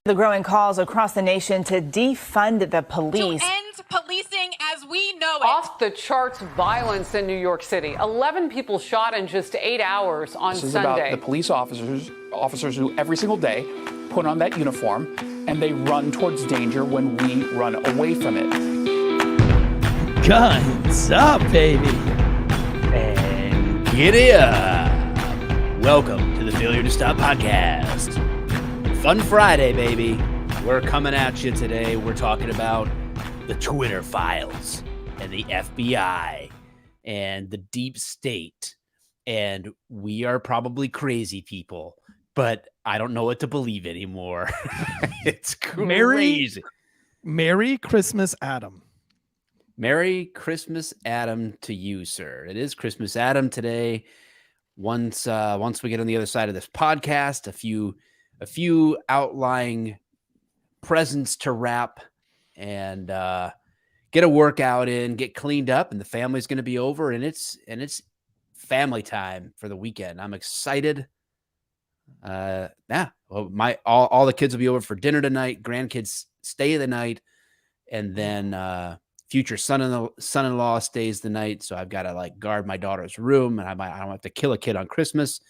The growing calls across the nation to defund the police. To end policing as we know it. Off the charts violence in New York City. 11 people shot in just 8 hours on Sunday. This is about the police officers who every single day put on that uniform and they run towards danger when we run away from it. Guns up, baby. And giddy up. Welcome to the Failure to Stop podcast. Fun Friday, baby. We're coming at you today. We're talking about the Twitter files and the FBI and the deep state. And we are probably crazy people, but I don't know what to believe anymore. It's crazy. Merry Christmas, Adam. Merry Christmas, Adam, to you, sir. It is Christmas, Adam, today. Once we get on the other side of this podcast, a few outlying presents to wrap and get a workout in, get cleaned up, and the family's going to be over, and it's family time for the weekend. I'm excited. All the kids will be over for dinner tonight. Grandkids stay the night, and then future son-in-law stays the night. So I've got to guard my daughter's room, and I don't have to kill a kid on Christmas.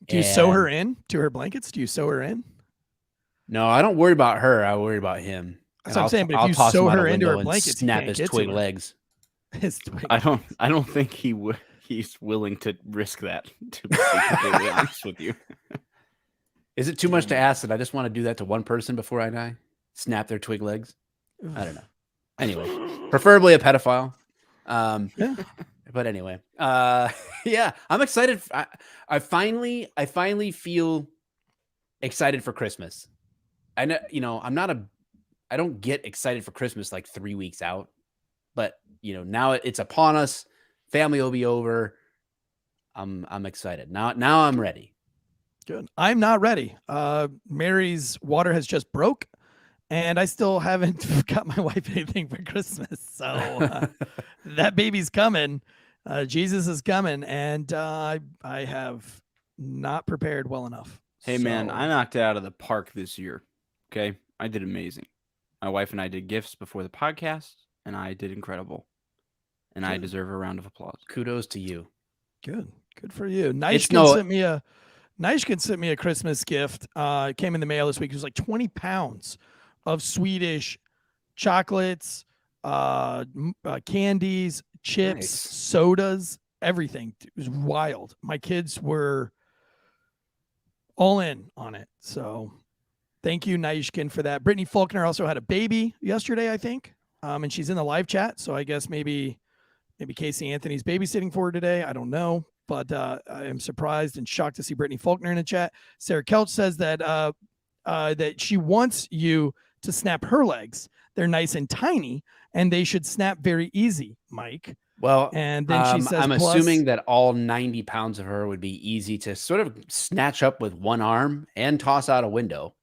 Do you sew her in to her blankets? Do you sew her in? No, I don't worry about her. I worry about him. That's what I'm saying. But if you sew her into her blankets, snap his twig legs. I don't think he's willing to risk that, to be completely honest with you. Is it too much to ask that I just want to do that to one person before I die? Snap their twig legs? I don't know. Anyway, preferably a pedophile. Yeah. But anyway, yeah, I'm excited. I finally feel excited for Christmas. I know, I don't get excited for Christmas like 3 weeks out, but now it's upon us. Family will be over. I'm excited. Now I'm ready. Good. I'm not ready. Mary's water has just broke, and I still haven't got my wife anything for Christmas. So that baby's coming. Jesus is coming, and I have not prepared well enough. Hey, man, I knocked it out of the park this year. Okay, I did amazing. My wife and I did gifts before the podcast, and I did incredible. And I deserve a round of applause. Kudos to you. Good for you. Nishkin sent me a Christmas gift. It came in the mail this week. It was like 20 pounds of Swedish chocolates, candies, chips, sodas, everything. It was wild. My kids were all in on it. So thank you, Naishkin, for that. Brittany Faulkner also had a baby yesterday, I think. And she's in the live chat. So I guess maybe Casey Anthony's babysitting for her today. I don't know. But I am surprised and shocked to see Brittany Faulkner in the chat. Sarah Kelch says that that she wants you to snap her legs. They're nice and tiny, and they should snap very easy, Mike. Well, and then she says, I'm assuming that all 90 pounds of her would be easy to sort of snatch up with one arm and toss out a window.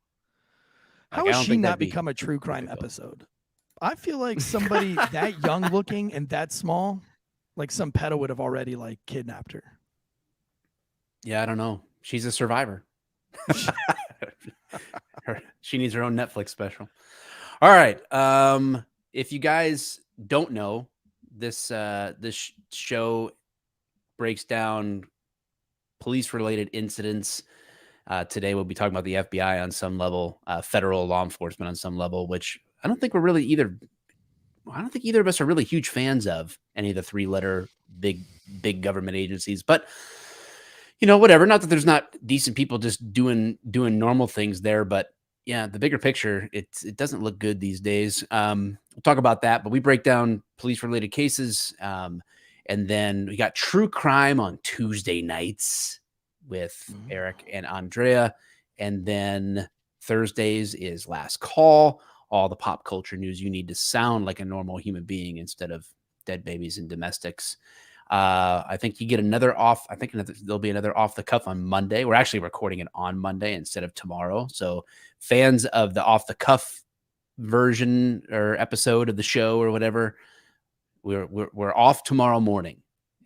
How has she not become a true crime episode? I feel like somebody that young looking and that small, like some pedo would have already kidnapped her. Yeah, I don't know. She's a survivor. She needs her own Netflix special. All right. If you guys don't know, this show breaks down police-related incidents. Today we'll be talking about the FBI on some level, federal law enforcement on some level, which I don't think either of us are really huge fans of any of the three-letter big government agencies. But whatever. Not that there's not decent people just doing normal things there, but yeah, the bigger picture, it doesn't look good these days. We'll talk about that, but we break down police-related cases, and then we got true crime on Tuesday nights with Eric and Andrea, and then Thursdays is Last Call, all the pop culture news you need to sound like a normal human being instead of dead babies and domestics. I think you get another off. I think there'll be another off the cuff on Monday. We're actually recording it on Monday instead of tomorrow. So fans of the off the cuff version or episode of the show or whatever, we're off tomorrow morning,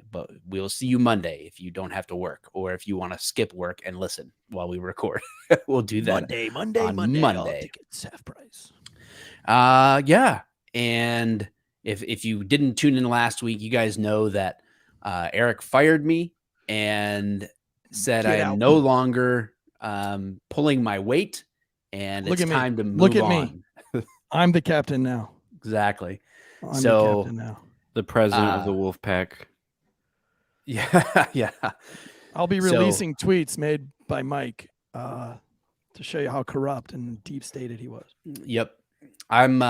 but we'll see you Monday if you don't have to work or if you want to skip work and listen while we record. We'll do that Monday. All tickets half price. Yeah. And if you didn't tune in last week, you guys know that Eric fired me and said I am no longer pulling my weight, and it's time to move on. Me. I'm the captain now. Exactly. I'm the captain now. The president of the WOLFPACK. Yeah. I'll be releasing tweets made by Mike to show you how corrupt and deep-stated he was. Yep. I'm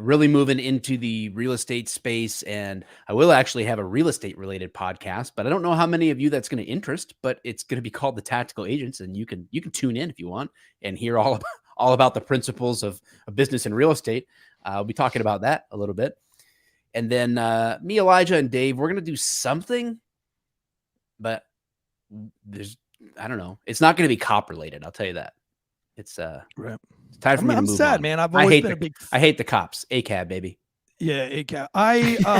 really moving into the real estate space, and I will actually have a real estate related podcast, but I don't know how many of you that's going to interest, but it's going to be called The Tactical Agents, and you can tune in if you want and hear all about the principles of business and real estate. I'll be talking about that a little bit. And then me, Elijah, and Dave, we're going to do something, but I don't know. It's not going to be cop related. I'll tell you that. It's right. It's time for me to move sad, on. Man. I've always been a big. I hate the cops. ACAB, baby. Yeah, ACAB. I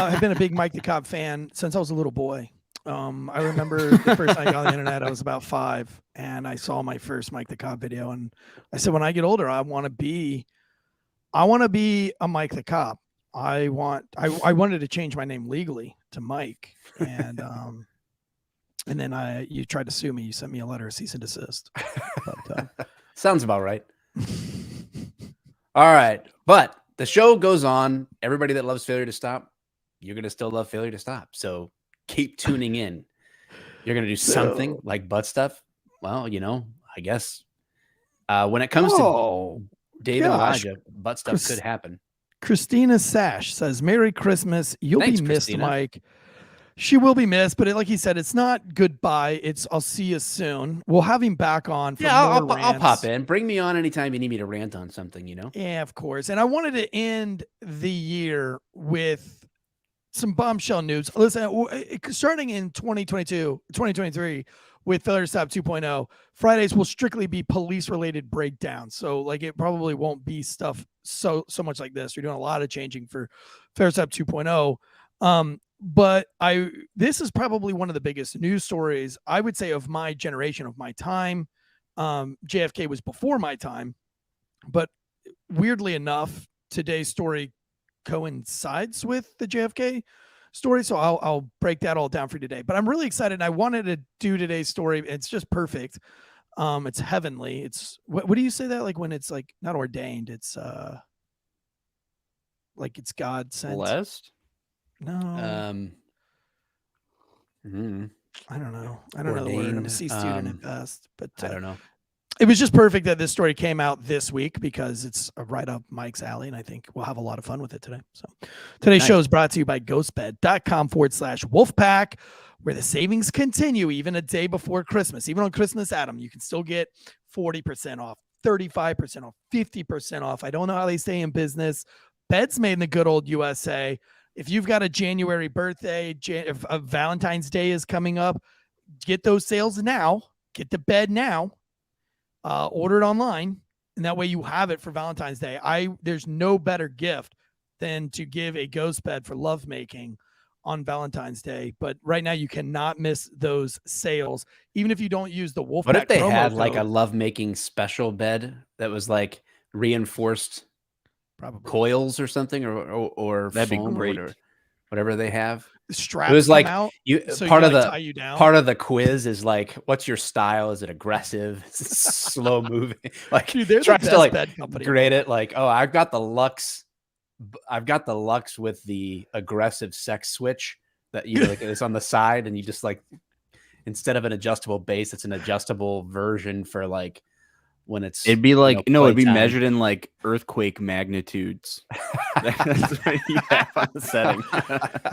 have been a big Mike the Cop fan since I was a little boy. I remember the first time I got on the internet, I was about 5, and I saw my first Mike the Cop video, and I said, when I get older, I want to be a Mike the Cop. I wanted to change my name legally to Mike, and then you tried to sue me. You sent me a letter of cease and desist. But, sounds about right. All right. But the show goes on. Everybody that loves Failure to Stop, you're going to still love Failure to Stop. So keep tuning in. You're going to do something like butt stuff. Well, I guess when it comes to Dave and Elijah, butt stuff could happen. Christina Sash says, Merry Christmas. You'll be missed, Christina. Mike. She will be missed, but like he said, it's not goodbye. It's I'll see you soon. We'll have him back on. For I'll pop in. Bring me on anytime you need me to rant on something, Yeah, of course. And I wanted to end the year with some bombshell news. Listen, starting in 2023 with Failure to Stop 2.0, Fridays will strictly be police-related breakdowns. So it probably won't be stuff so much like this. We're doing a lot of changing for Failure to Stop 2.0. But this is probably one of the biggest news stories, I would say, of my generation, of my time. JFK was before my time, but weirdly enough, today's story coincides with the JFK story. So I'll break that all down for you today, but I'm really excited. And I wanted to do today's story. It's just perfect. It's heavenly. It's what do you say that? Like when it's like not ordained, it's like it's God sent. Blessed? No. I don't know. I don't know the word. I'm a C student at best, but I don't know. It was just perfect that this story came out this week because it's right up Mike's alley, and I think we'll have a lot of fun with it today. So today's show is brought to you by ghostbed.com/wolfpack, where the savings continue even a day before Christmas. Even on Christmas, Adam, you can still get 40% off, 35% off, 50% off. I don't know how they stay in business. Beds made in the good old USA. If you've got a January birthday, if Valentine's Day is coming up, get those sales now. Get the bed now. Order it online, and that way you have it for Valentine's Day. There's no better gift than to give a ghost bed for lovemaking on Valentine's Day. But right now you cannot miss those sales, even if you don't use the WOLFPACK. What if they had code. like a lovemaking special bed that was like reinforced coils or something, or that'd be foam great. Or whatever they have. Straps it was like out part of the quiz is like, what's your style? Is it aggressive? Is it slow moving? Like, dude, they're tries the to like bed company. grade it. Like, oh, I've got the Lux with the aggressive sex switch that like it's on the side, and you just like instead of an adjustable base, it's an adjustable version for like when it's. It'd be like it'd be playtime. measured in like earthquake magnitudes. That's what you have on the setting.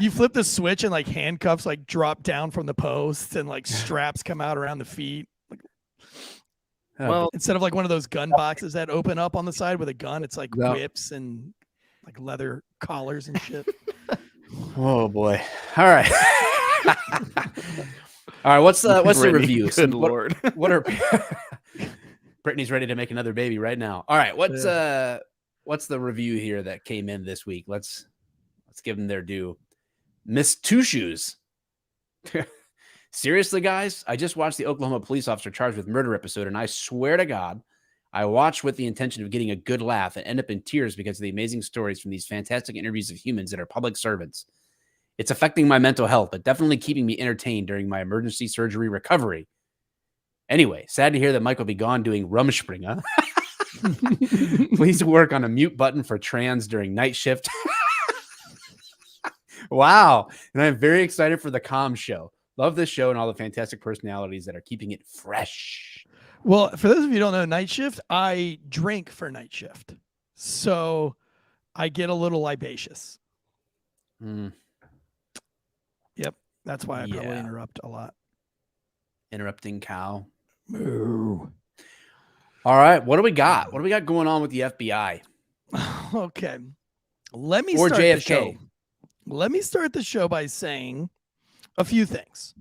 You flip the switch and like handcuffs like drop down from the post and like straps come out around the feet. Well, Instead of like one of those gun boxes that open up on the side with a gun, it's like No. whips and like leather collars and shit. Oh boy! All right, all right. What's the review? Good Lord. What are Brittany's ready to make another baby right now? All right, what's the review here that came in this week? Let's give them their due. Miss Two Shoes. Seriously, guys, I just watched the Oklahoma police officer charged with murder episode, and I swear to God, I watched with the intention of getting a good laugh and end up in tears because of the amazing stories from these fantastic interviews of humans that are public servants. It's affecting my mental health, but definitely keeping me entertained during my emergency surgery recovery. Anyway, sad to hear that Mike will be gone doing Rumspringa. Please work on a mute button for trans during night shift. Wow. And I'm very excited for the comm show. Love this show and all the fantastic personalities that are keeping it fresh. Well, for those of you who don't know, night shift, I drink for night shift. So I get a little libatious. Yep. That's why I probably interrupt a lot. Interrupting cow. Moo. All right. What do we got? What do we got going on with the FBI? Okay. Let me Or start JFK. the show. Let me start the show by saying a few things.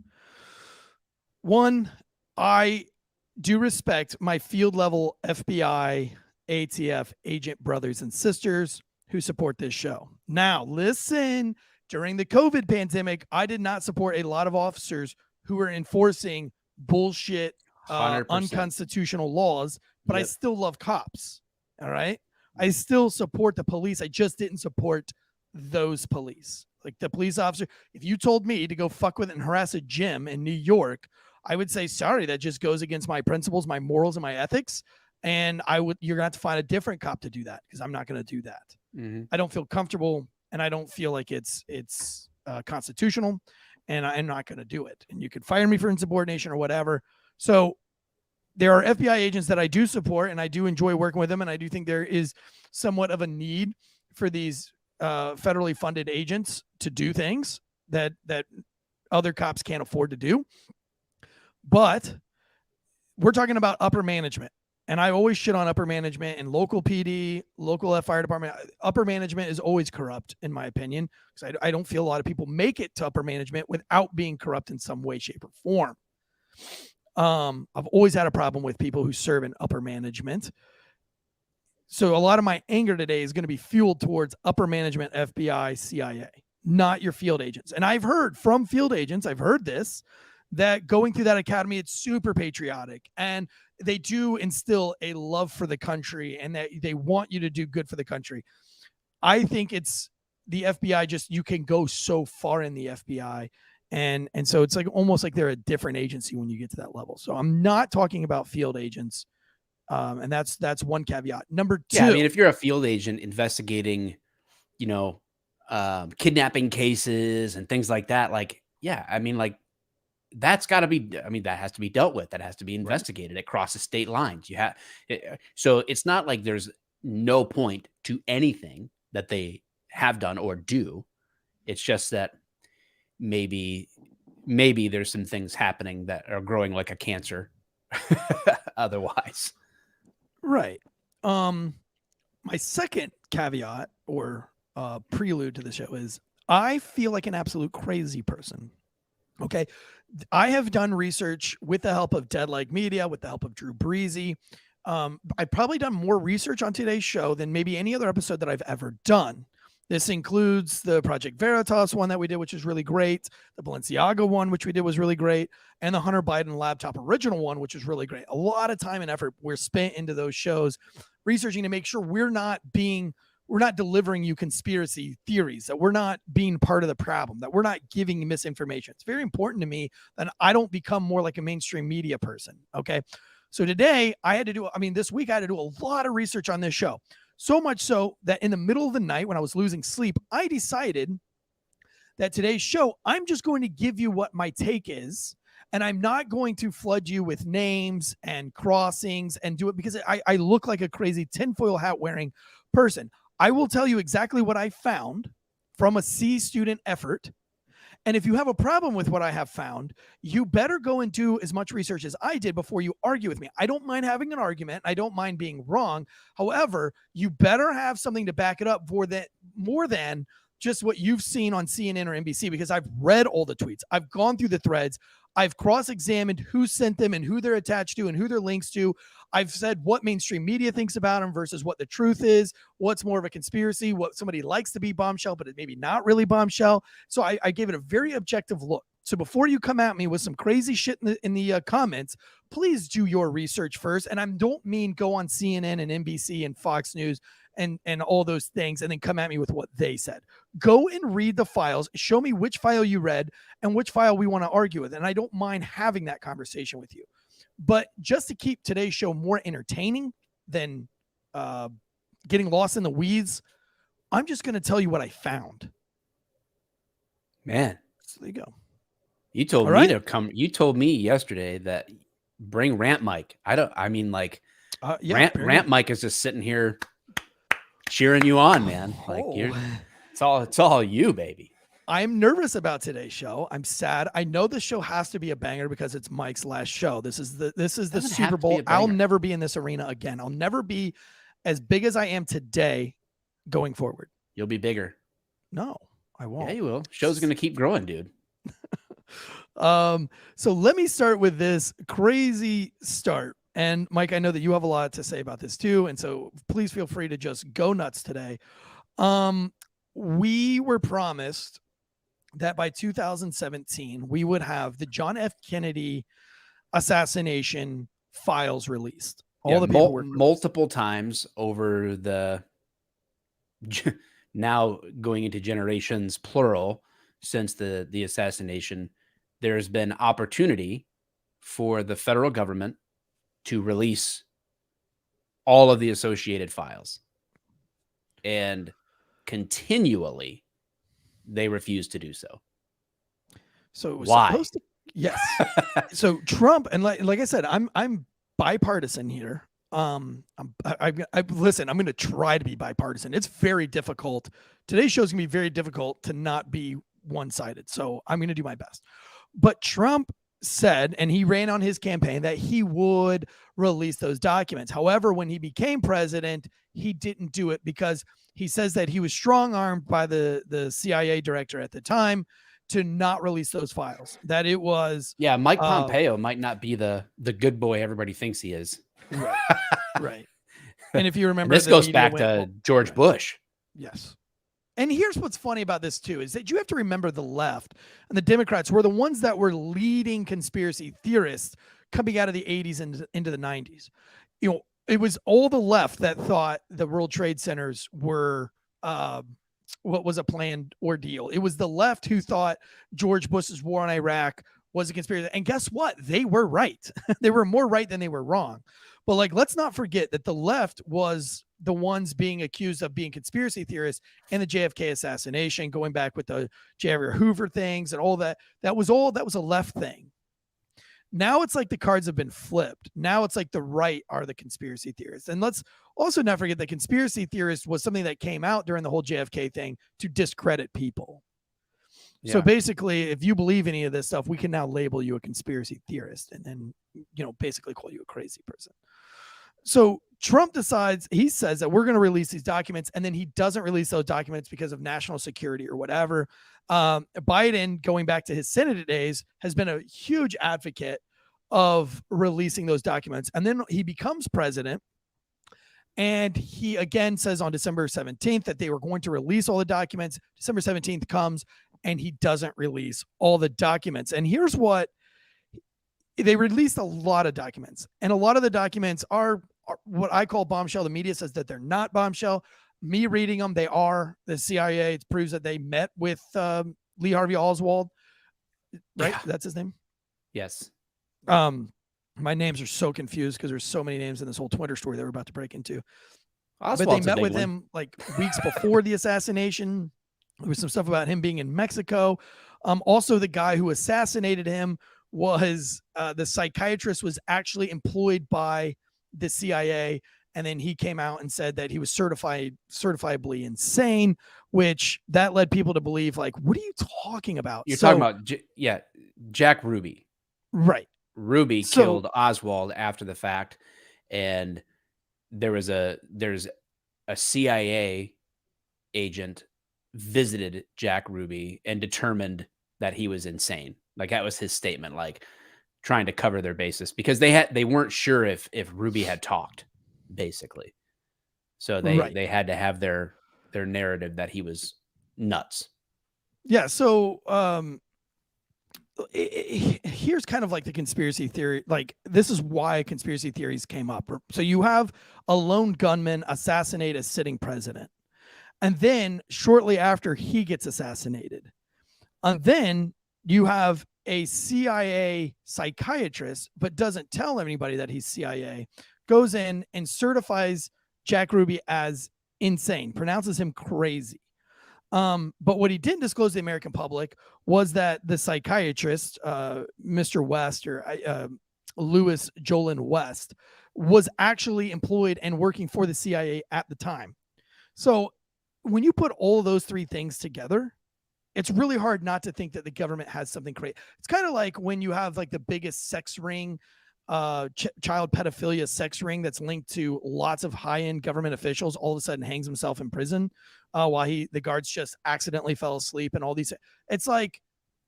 One, I do respect my field level FBI, ATF agent brothers and sisters who support this show. Now, listen, during the COVID pandemic, I did not support a lot of officers who were enforcing bullshit, 100%. unconstitutional laws, but I Yep. still love cops. All right. I still support the police. I just didn't support those police. Like the police officer, if you told me to go fuck with and harass a gym in New York, I would say, sorry, that just goes against my principles, my morals, and my ethics. And you're gonna have to find a different cop to do that because I'm not gonna do that. Mm-hmm. I don't feel comfortable, and I don't feel like it's constitutional, and I'm not gonna do it. And you could fire me for insubordination or whatever. So there are FBI agents that I do support, and I do enjoy working with them, and I do think there is somewhat of a need for these federally funded agents to do things that other cops can't afford to do. But we're talking about upper management, and I always shit on upper management and local PD, local fire department. Upper management is always corrupt, in my opinion, because I don't feel a lot of people make it to upper management without being corrupt in some way, shape, or form. I've always had a problem with people who serve in upper management. So a lot of my anger today is going to be fueled towards upper management, FBI, CIA, not your field agents. And I've heard from field agents, I've heard this, that going through that academy, it's super patriotic and they do instill a love for the country and that they want you to do good for the country. I think it's the FBI, just you can go so far in the FBI. And so it's like almost like they're a different agency when you get to that level. So I'm not talking about field agents. And that's one caveat. Number two. Yeah, I mean, if you're a field agent investigating, kidnapping cases and things like that, like, yeah, I mean, like, that's got to be, that has to be dealt with. That has to be investigated. It crosses state lines. So it's not like there's no point to anything that they have done or do. It's just that maybe there's some things happening that are growing like a cancer otherwise. Right. My second caveat or prelude to the show is I feel like an absolute crazy person. Okay. I have done research with the help of Dead Like Media, with the help of Drew Breezy. I've probably done more research on today's show than maybe any other episode that I've ever done. This includes the Project Veritas one that we did, which is really great. The Balenciaga one, which we did, was really great. And the Hunter Biden laptop original one, which is really great. A lot of time and effort were spent into those shows, researching to make sure we're not delivering you conspiracy theories, that we're not being part of the problem, that we're not giving you misinformation. It's very important to me that I don't become more like a mainstream media person. Okay. So today this week I had to do a lot of research on this show. So much so that in the middle of the night when I was losing sleep, I decided that today's show, I'm just going to give you what my take is. And I'm not going to flood you with names and crossings and do it because I look like a crazy tinfoil hat wearing person. I will tell you exactly what I found from a C student effort. And if you have a problem with what I have found, you better go and do as much research as I did before you argue with me. I don't mind having an argument. I don't mind being wrong. However, you better have something to back it up for that more than just what you've seen on CNN or NBC, because I've read all the tweets. I've gone through the threads. I've cross-examined who sent them and who they're attached to and who they're links to. I've said what mainstream media thinks about them versus what the truth is, what's more of a conspiracy, what somebody likes to be bombshell, but it maybe not really bombshell. So I gave it a very objective look. So before you come at me with some crazy shit in the comments, please do your research first. And I don't mean go on CNN and NBC and Fox News and all those things and then come at me with what they said. Go and read the files. Show me which file you read and which file we want to argue with. And I don't mind having that conversation with you. But just to keep today's show more entertaining than getting lost in the weeds, I'm just going to tell you what I found. Man, so there you go. You told All me right. to come. You told me yesterday that bring Rant Mike. Rant Mike is just sitting here cheering you on, man. Like it's all you, baby. I'm nervous about today's show. I'm sad. I know this show has to be a banger because it's Mike's last show. This is the Super Bowl. I'll never be in this arena again. I'll never be as big as I am today going forward. You'll be bigger. No, I won't. Yeah, you will. Show's going to keep growing, dude. So let me start with this crazy start. And Mike, I know that you have a lot to say about this too. And so please feel free to just go nuts today. We were promised that by 2017, we would have the John F. Kennedy assassination files released. All the paperwork multiple times over the now going into generations, plural, since the assassination, there's been opportunity for the federal government to release all of the associated files. And continually, they refuse to do so. So it was Why? supposed to, yes. So Trump, and like I said, I'm bipartisan here. Listen, I'm going to try to be bipartisan. It's very difficult. Today's show is going to be very difficult to not be one-sided. So I'm going to do my best. But Trump said, and he ran on his campaign, that he would release those documents. However, when he became president, he didn't do it because he says that he was strong-armed by the CIA director at the time to not release those files. That it was... Yeah, Mike Pompeo might not be the good boy everybody thinks he is. Right. Right. And if you remember... this goes back to George Bush. Yes. And here's what's funny about this too, is that you have to remember the left and the Democrats were the ones that were leading conspiracy theorists coming out of the 80s and into the 90s. You know, it was all the left that thought the World Trade Centers were what was a planned ordeal. It was the left who thought George Bush's war on Iraq was a conspiracy. And guess what? They were right. They were more right than they were wrong. But like, let's not forget that the left was the ones being accused of being conspiracy theorists in the JFK assassination, going back with the J. Edgar Hoover things and all that. That was a left thing. Now it's like the cards have been flipped. Now it's like the right are the conspiracy theorists. And let's also not forget that conspiracy theorist was something that came out during the whole JFK thing to discredit people. Yeah. So basically, if you believe any of this stuff, we can now label you a conspiracy theorist and then, basically call you a crazy person. So Trump decides, he says that we're going to release these documents, and then he doesn't release those documents because of national security or whatever. Biden, going back to his Senate days, has been a huge advocate of releasing those documents. And then he becomes president, and he again says on December 17th that they were going to release all the documents. December 17th comes, and he doesn't release all the documents. And here's what they released: a lot of documents, and a lot of the documents are what I call bombshell. The media says that they're not bombshell. Me reading them, they are. The CIA, it proves that they met with Lee Harvey Oswald, right? Yeah. That's his name? Yes. My names are so confused because there's so many names in this whole Twitter story that we're about to break into. Oswald's, but they met with him like weeks before the assassination. There was some stuff about him being in Mexico. Also, the guy who assassinated him was the psychiatrist was actually employed by the CIA, and then he came out and said that he was certifiably insane, which that led people to believe, like, what are you talking about? You're talking about Jack Ruby. Right. Ruby killed Oswald after the fact, and there's a CIA agent visited Jack Ruby and determined that he was insane. Like, that was his statement, like trying to cover their bases, because they weren't sure if Ruby had talked, basically. So they had to have their narrative that he was nuts. Yeah. So here's kind of like the conspiracy theory. Like, this is why conspiracy theories came up. So you have a lone gunman assassinate a sitting president, and then shortly after he gets assassinated, and then you have a CIA psychiatrist, but doesn't tell anybody that he's CIA, goes in and certifies Jack Ruby as insane, pronounces him crazy. But what he didn't disclose to the American public was that the psychiatrist, Mr. West, or Louis Jolin West, was actually employed and working for the CIA at the time. So when you put all of those three things together, it's really hard not to think that the government has something crazy. It's kind of like when you have like the biggest sex ring, child pedophilia sex ring that's linked to lots of high-end government officials, all of a sudden hangs himself in prison while the guards just accidentally fell asleep, and all these. It's like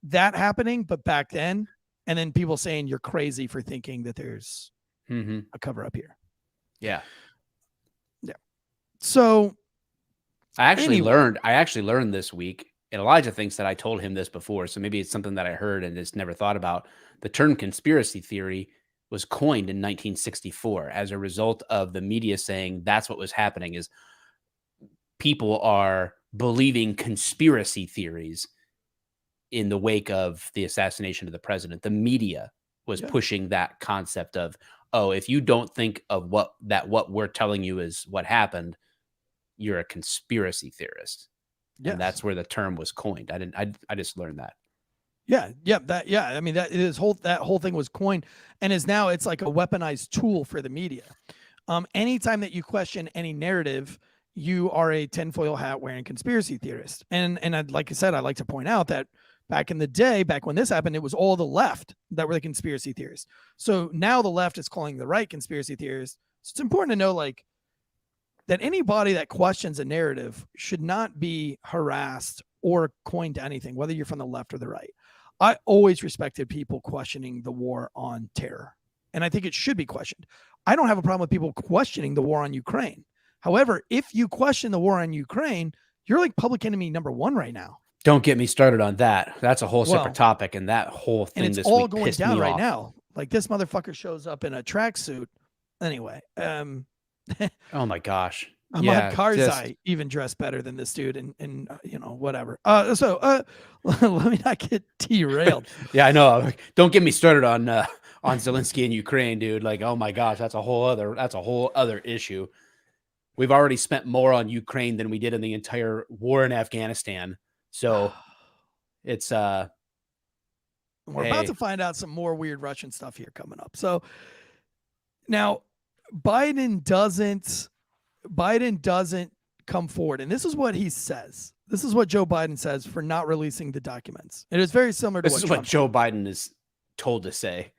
that happening, but back then, and then people saying you're crazy for thinking that there's a cover up here. Yeah. So I actually learned this week, and Elijah thinks that I told him this before, so maybe it's something that I heard and just never thought about. The term conspiracy theory was coined in 1964 as a result of the media saying that's what was happening, is people are believing conspiracy theories in the wake of the assassination of the president. The media was pushing that concept of, oh, if you don't think of what we're telling you is what happened, you're a conspiracy theorist. Yes. And that's where the term was coined. I just learned that. Yeah. I mean, that whole thing was coined, and is now, it's like a weaponized tool for the media. Anytime that you question any narrative, you are a tinfoil hat wearing conspiracy theorist. And like I said, I like to point out that back in the day, back when this happened, it was all the left that were the conspiracy theorists. So now the left is calling the right conspiracy theorists. So it's important to know, like, that anybody that questions a narrative should not be harassed or coined to anything, whether you're from the left or the right. I always respected people questioning the war on terror, and I think it should be questioned. I don't have a problem with people questioning the war on Ukraine. However, if you question the war on Ukraine, you're like public enemy number one right now. Don't get me started on that. That's a whole separate topic, and that whole thing and it's this all week going pissed down me right off. now. Like, this motherfucker shows up in a tracksuit. Anyway, oh my gosh. Ahmad Karzai even dressed better than this dude, and you know, whatever. Let me not get derailed. Yeah, I know. Don't get me started on Zelensky and Ukraine, dude. Like, oh my gosh, that's a whole other issue. We've already spent more on Ukraine than we did in the entire war in Afghanistan. So it's we're about to find out some more weird Russian stuff here coming up. So now Biden doesn't come forward. And this is what he says. This is what Joe Biden says for not releasing the documents. It is very similar to what Joe Biden is told to say.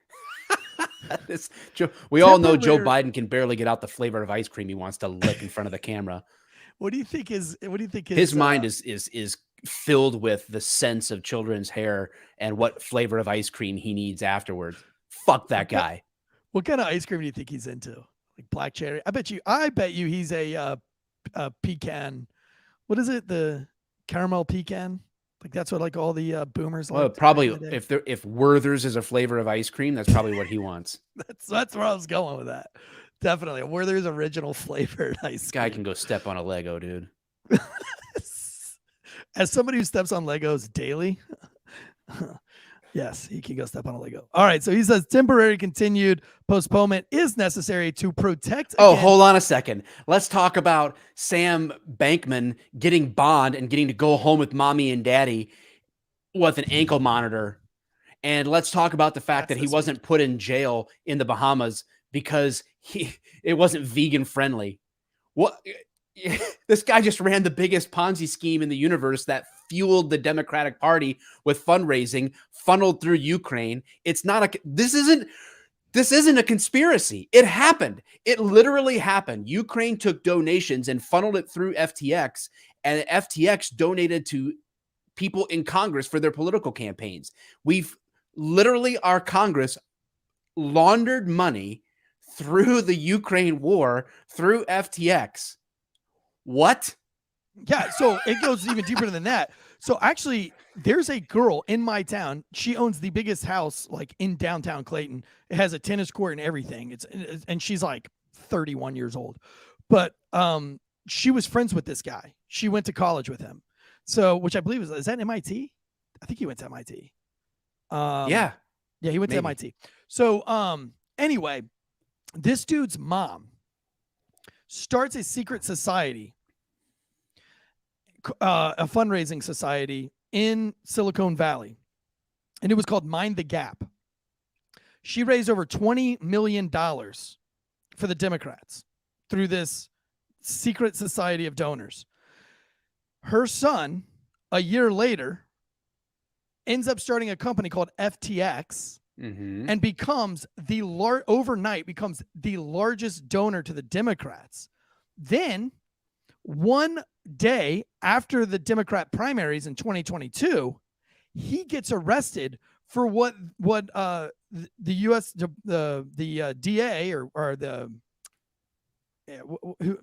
We all know Joe Biden can barely get out the flavor of ice cream he wants to lick in front of the camera. What do you think his mind is filled with the sense of children's hair and what flavor of ice cream he needs afterwards? Fuck that guy. What kind of ice cream do you think he's into? Like black cherry? I bet you he's a pecan. What is it? The caramel pecan? Like, that's what like all the boomers like. Well, probably if Werther's is a flavor of ice cream, that's probably what he wants. That's where I was going with that. Definitely a Werther's original flavored ice cream. This guy can go step on a Lego, dude. As somebody who steps on Legos daily, yes, he can go step on a Lego. All right, so he says temporary continued postponement is necessary to protect. Oh, hold on a second. Let's talk about Sam Bankman getting bond and getting to go home with mommy and daddy with an ankle monitor And let's talk about the fact that he wasn't put in jail in the Bahamas because it wasn't vegan friendly. What? This guy just ran the biggest Ponzi scheme in the universe that fueled the Democratic Party with fundraising funneled through Ukraine. This isn't a conspiracy. It happened. It literally happened. Ukraine took donations and funneled it through FTX, and FTX donated to people in Congress for their political campaigns. Our Congress laundered money through the Ukraine war through FTX. What? Yeah, so it goes even deeper than that. So actually, there's a girl in my town. She owns the biggest house like in downtown Clayton. It has a tennis court and everything. And she's like 31 years old. But she was friends with this guy. She went to college with him. So, which I believe is that MIT? I think he went to MIT. Yeah, he went to MIT. So anyway, this dude's mom starts a secret society, a fundraising society in Silicon Valley, and it was called Mind the Gap. She raised over $20 million for the Democrats through this secret society of donors. Her son, a year later, ends up starting a company called FTX and overnight becomes the largest donor to the Democrats. Then one day after the Democrat primaries in 2022, he gets arrested for what the U.S. the DA or the who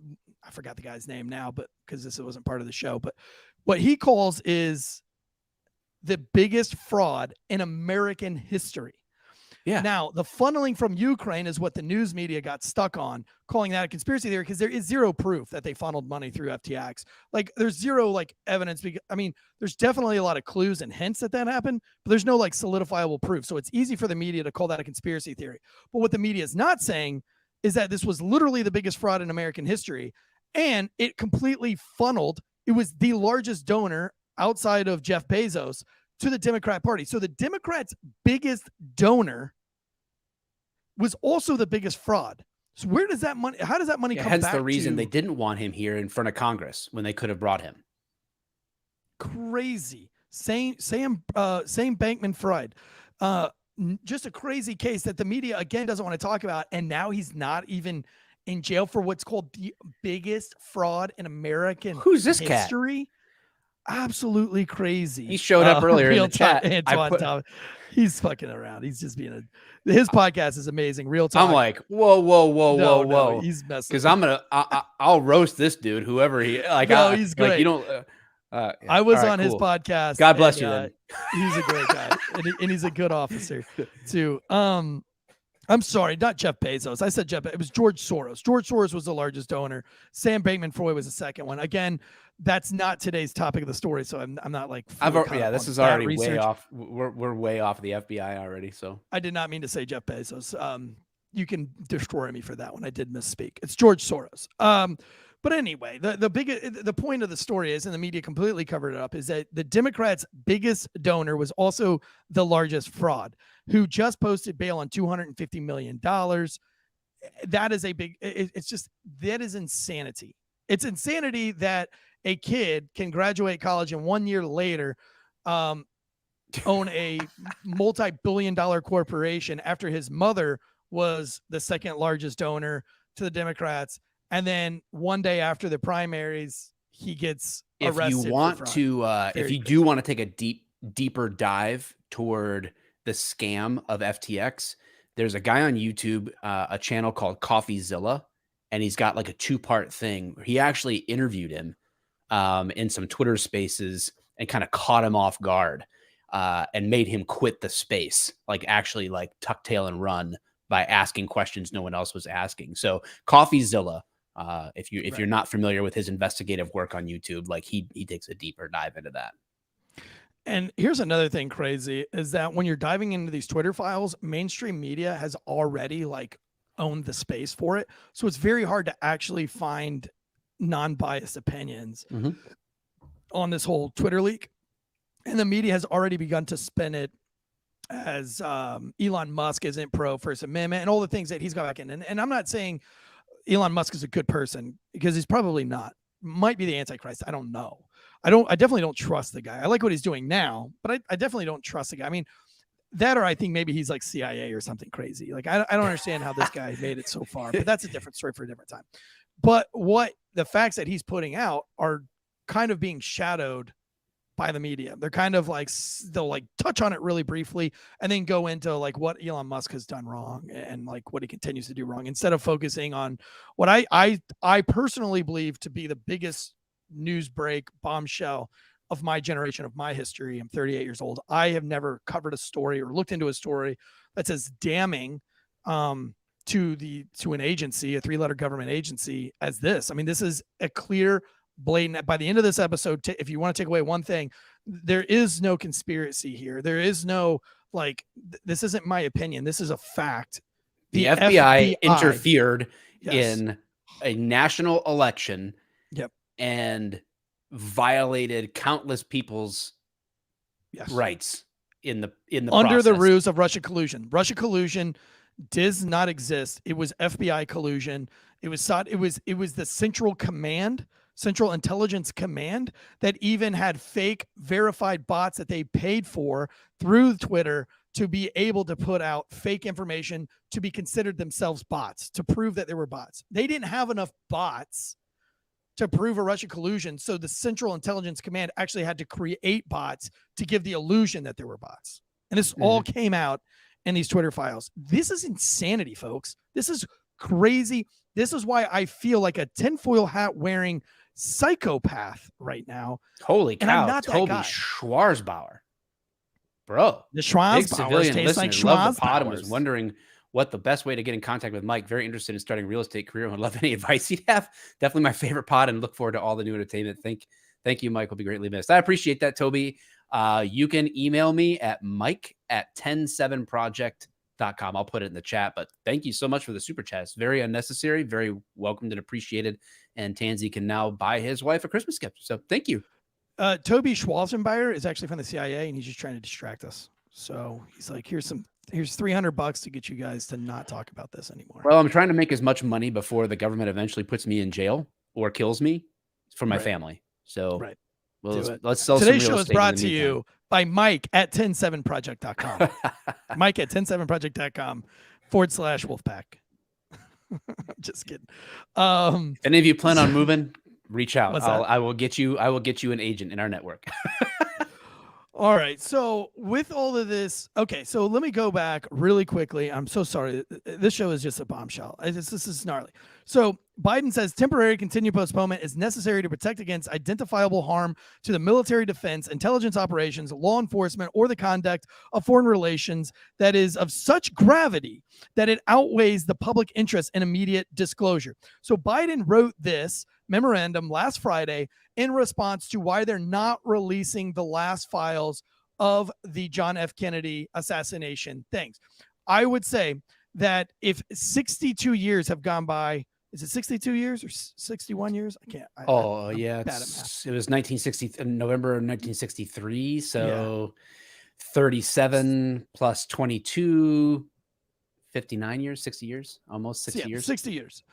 I forgot the guy's name now, but because this wasn't part of the show, but what he calls is the biggest fraud in American history. Yeah. Now, the funneling from Ukraine is what the news media got stuck on, calling that a conspiracy theory, because there is zero proof that they funneled money through FTX. Like, there's zero like evidence. I mean, there's definitely a lot of clues and hints that happened, but there's no like solidifiable proof. So it's easy for the media to call that a conspiracy theory. But what the media is not saying is that this was literally the biggest fraud in American history, and it completely funneled. It was the largest donor outside of Jeff Bezos to the Democrat Party. So the Democrats' biggest donor was also the biggest fraud. So where does that money, how does that money come back to? Hence the reason they didn't want him here in front of Congress when they could have brought him. Crazy. Same Bankman-Fried. Just a crazy case that the media, again, doesn't want to talk about. And now he's not even in jail for what's called the biggest fraud in American history. Absolutely crazy. He showed up earlier in the chat. He's fucking around. He's just being his podcast is amazing. Real talk. I'm like, whoa. No, he's messing. Because I'll roast this dude, whoever he like. No, he's great. Like, you don't. I was on his podcast. God bless you. Then. He's a great guy, and he's a good officer too. I'm sorry, not Jeff Bezos. I said Jeff. It was George Soros. George Soros was the largest donor. Sam Bankman-Fried was the second one. Again, that's not today's topic of the story, so I'm not like. This is already way off. We're way off the FBI already. So I did not mean to say Jeff Bezos. You can destroy me for that one. I did misspeak. It's George Soros. But anyway, the point of the story is, and the media completely covered it up, is that the Democrats' biggest donor was also the largest fraud, who just posted bail on $250 million. That is that is insanity. It's insanity that a kid can graduate college and 1 year later own a multi-billion-dollar corporation after his mother was the second largest donor to the Democrats. And then one day after the primaries, he gets arrested. If you do want to take a deeper dive toward the scam of FTX, there's a guy on YouTube, a channel called CoffeeZilla, and he's got like a 2-part thing. He actually interviewed him in some Twitter spaces and kind of caught him off guard and made him quit the space, like actually like tuck tail and run by asking questions no one else was asking. So CoffeeZilla. If you're not familiar with his investigative work on YouTube, like he takes a deeper dive into that. And here's another thing crazy is that when you're diving into these Twitter files, mainstream media has already like owned the space for it. So it's very hard to actually find non-biased opinions on this whole Twitter leak. And the media has already begun to spin it as Elon Musk isn't pro First Amendment and all the things that he's got back in. And I'm not saying Elon Musk is a good person, because he's probably not. Might be the Antichrist. I don't know. I definitely don't trust the guy. I like what he's doing now, but I definitely don't trust the guy. I mean, that, or I think maybe he's like CIA or something crazy. Like, I don't understand how this guy made it so far, but that's a different story for a different time. But what the facts that he's putting out are kind of being shadowed by the media. They're kind of like, they'll like touch on it really briefly and then go into like what Elon Musk has done wrong and like what he continues to do wrong, instead of focusing on what I personally believe to be the biggest news break bombshell of my generation, of my history. I'm 38 years old. I have never covered a story or looked into a story that's as damning to an agency, a 3-letter government agency, as this. I mean, this is a clear, blatant. By the end of this episode, if you want to take away one thing, there is no conspiracy here. There is no like, this isn't my opinion. This is a fact. The FBI interfered Yes. in a national election. Yep. And violated countless people's rights in the under process. the ruse of Russia collusion. Russia collusion does not exist. It was FBI collusion. It was the Central Intelligence Command that even had fake verified bots that they paid for through Twitter to be able to put out fake information to be considered themselves bots, to prove that they were bots. They didn't have enough bots to prove a Russia collusion, so the Central Intelligence Command actually had to create bots to give the illusion that there were bots. And this all came out in these Twitter files. This is insanity, folks. This is crazy. This is why I feel like a tinfoil hat wearing psychopath right now. Holy cow. And I'm not that Toby guy. Schwarzbauer. Bro. The big Schwarzbauer civilian tastes like listener. Love the pod and was Schwarzbauers. wondering what the best way to get in contact with Mike. Very interested in starting a real estate career and would love any advice he'd have. Definitely my favorite pod, and look forward to all the new entertainment. Thank you, Mike. Will be greatly missed. I appreciate that, Toby. You can email me at mike@107project.com. I'll put it in the chat, but thank you so much for the super chat. It's very unnecessary, very welcomed and appreciated. And Tansy can now buy his wife a Christmas gift. So thank you. Toby Schwarzenbauer is actually from the CIA, and he's just trying to distract us. So he's like, here's $300 to get you guys to not talk about this anymore. Well, I'm trying to make as much money before the government eventually puts me in jail or kills me for my family. So well, let's sell Today's some real estate is estate brought in the to meantime. you by Mike at 107project.com. Mike at 107project.com/Wolfpack. Just kidding. If any of you plan on moving, reach out. What's that? I will get you an agent in our network. All right. So with all of this, okay, so let me go back really quickly. I'm so sorry. This show is just a bombshell. This is gnarly. So Biden says temporary continued postponement is necessary to protect against identifiable harm to the military defense, intelligence operations, law enforcement, or the conduct of foreign relations that is of such gravity that it outweighs the public interest in immediate disclosure. So Biden wrote this memorandum last Friday in response to why they're not releasing the last files of the John F. Kennedy assassination things. I would say that if 62 years have gone by, is it 62 years or 61 years? I can't. Yeah. It was 1960, November 1963. So 37 plus 22, 59 years, 60 years, almost 60 years. 60 years.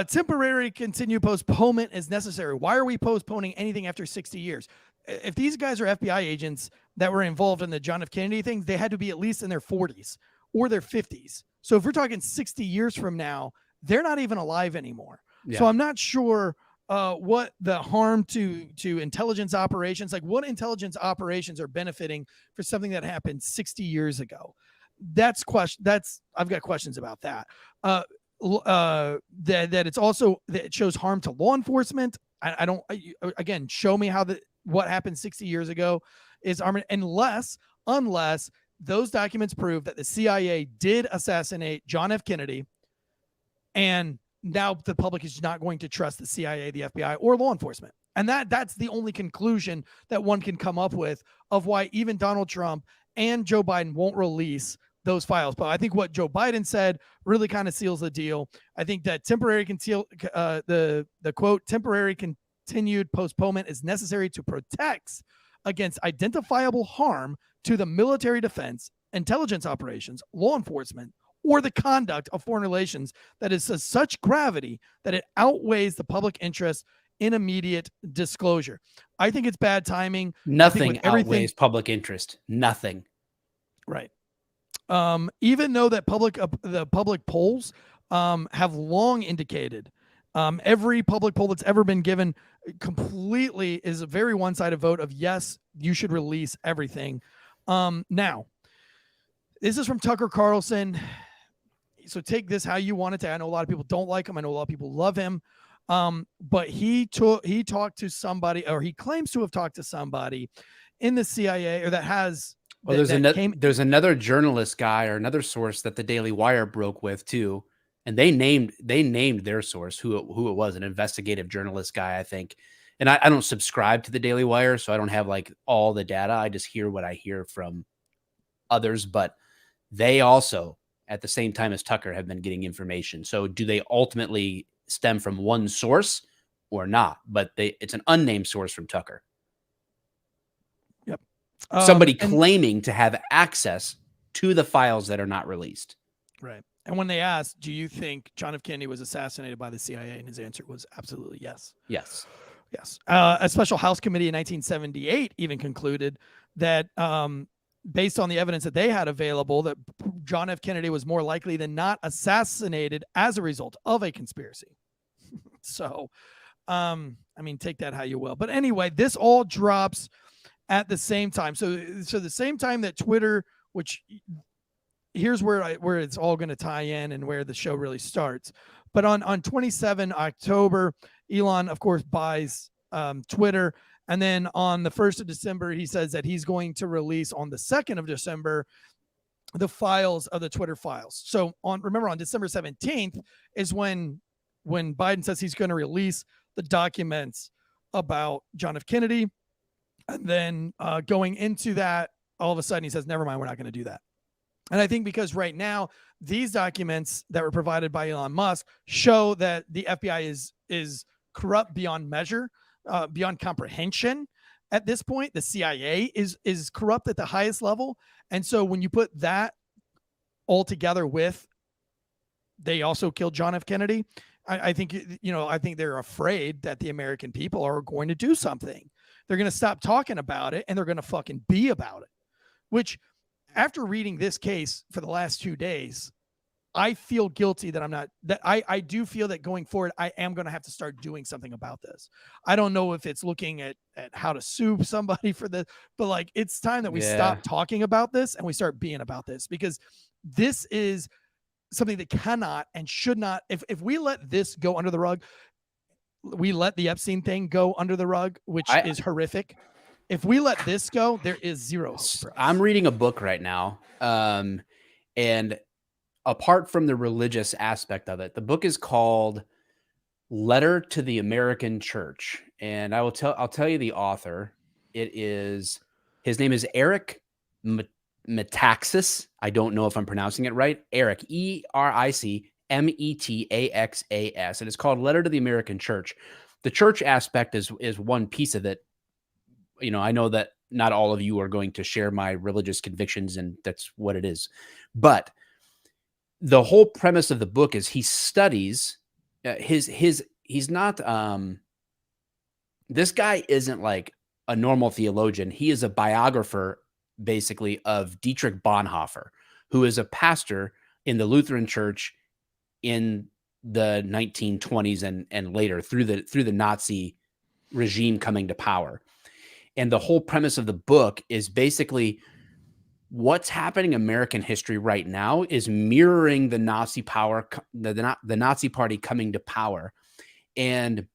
Temporary continued postponement is necessary. Why are we postponing anything after 60 years? If these guys are FBI agents that were involved in the John F. Kennedy thing, they had to be at least in their 40s or their 50s. So if we're talking 60 years from now, they're not even alive anymore. Yeah. So I'm not sure what the harm to intelligence operations, like what intelligence operations are benefiting for something that happened 60 years ago. I've got questions about that. That it's also that it shows harm to law enforcement. Again, show me what happened 60 years ago is harm, unless those documents prove that the CIA did assassinate John F. Kennedy, and now the public is not going to trust the CIA, the FBI, or law enforcement. And that's the only conclusion that one can come up with of why even Donald Trump and Joe Biden won't release those files. But I think what Joe Biden said really kind of seals the deal. I think that the quote, temporary continued postponement is necessary to protect against identifiable harm to the military defense, intelligence operations, law enforcement, or the conduct of foreign relations that is of such gravity that it outweighs the public interest in immediate disclosure. I think it's bad timing. Nothing outweighs public interest. Nothing. Right. Even though that the public polls have long indicated, every public poll that's ever been given completely is a very one-sided vote of yes, you should release everything. Now, this is from Tucker Carlson. So take this how you want it to. I know a lot of people don't like him. I know a lot of people love him. But he talked to somebody, or he claims to have talked to somebody in the CIA, or that has. Well, there's another journalist guy or another source that the Daily Wire broke with too, and they named their source who it was, an investigative journalist guy, I think. And I don't subscribe to the Daily Wire, so I don't have like all the data. I just hear what I hear from others, but they also, at the same time as Tucker, have been getting information. So do they ultimately stem from one source or not? But it's an unnamed source from Tucker. Yep. Somebody claiming to have access to the files that are not released. Right. And when they asked, do you think John F. Kennedy was assassinated by the CIA? And his answer was absolutely yes. Yes. Yes. A special House committee in 1978 even concluded that based on the evidence that they had available, that John F. Kennedy was more likely than not assassinated as a result of a conspiracy. So, I mean, take that how you will. But anyway, this all drops at the same time. So the same time that Twitter, which here's where it's all going to tie in and where the show really starts. But on 27 October, Elon, of course, buys Twitter. And then on the 1st of December, he says that he's going to release on the 2nd of December the files of the Twitter files. So remember on December 17th is when Biden says he's going to release the documents about John F. Kennedy. And then going into that, all of a sudden he says, never mind, we're not going to do that. And I think because right now, these documents that were provided by Elon Musk show that the FBI is corrupt beyond measure, beyond comprehension. At this point, the CIA is corrupt at the highest level. And so when you put that all together with, they also killed John F. Kennedy, I think they're afraid that the American people are going to do something. They're going to stop talking about it and they're going to fucking be about it, which after reading this case for the last 2 days, I feel guilty that I do feel that going forward, I am going to have to start doing something about this. I don't know if it's looking at how to sue somebody for this, but like, it's time that we stop talking about this and we start being about this, because this is something that cannot and should not, if we let this go under the rug, we let the Epstein thing go under the rug, which is horrific. If we let this go, there is zero hope for us. I'm reading a book right now. And apart from the religious aspect of it, the book is called Letter to the American Church. And I'll tell you the author. His name is Eric Metaxas. I don't know if I'm pronouncing it right. Eric, EricMetaxas. And it's called Letter to the American Church. The church aspect is one piece of it. You know, I know that not all of you are going to share my religious convictions, and that's what it is. But the whole premise of the book is he studies he's not, this guy isn't like a normal theologian. He is a biographer basically of Dietrich Bonhoeffer, who is a pastor in the Lutheran Church in the 1920s and later through the Nazi regime coming to power. And the whole premise of the book is basically what's happening in American history right now is mirroring the Nazi power, the Nazi party coming to power. And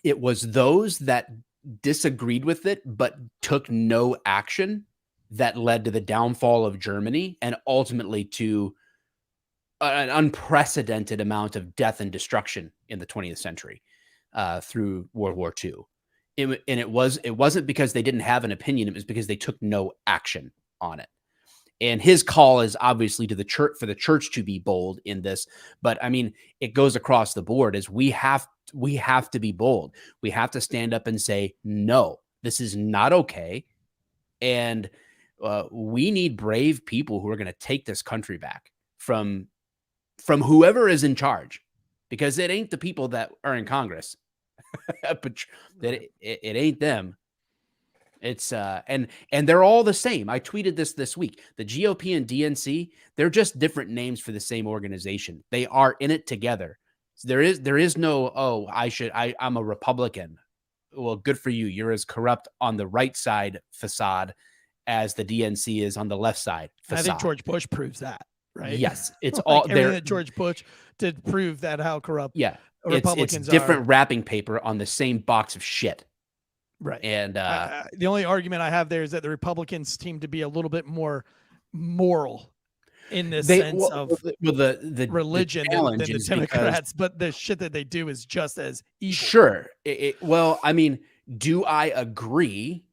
it was those that disagreed with it, but took no action that led to the downfall of Germany and ultimately to an unprecedented amount of death and destruction in the 20th century through World War II. It wasn't because they didn't have an opinion. It was because they took no action on it. And his call is obviously to the church, for the church to be bold in this. But I mean, it goes across the board as we have to be bold. We have to stand up and say, no, this is not okay. And We need brave people who are going to take this country back from whoever is in charge, because it ain't the people that are in Congress. But it ain't them. It's and they're all the same. I tweeted this week. The GOP and DNC, they're just different names for the same organization. They are in it together. There is no, oh, I'm a Republican. Well, good for you. You're as corrupt on the right side facade as the DNC is on the left side facade. I think George Bush proves that, right? Yes, it's like all everything there. that George Bush did prove that how corrupt. Yeah, Republicans it's different are. wrapping paper on the same box of shit. Right. And the only argument I have there is that the Republicans seem to be a little bit more moral in this sense of the religion challenge than the is Democrats, but the shit that they do is just as evil. Sure. Well, I mean, do I agree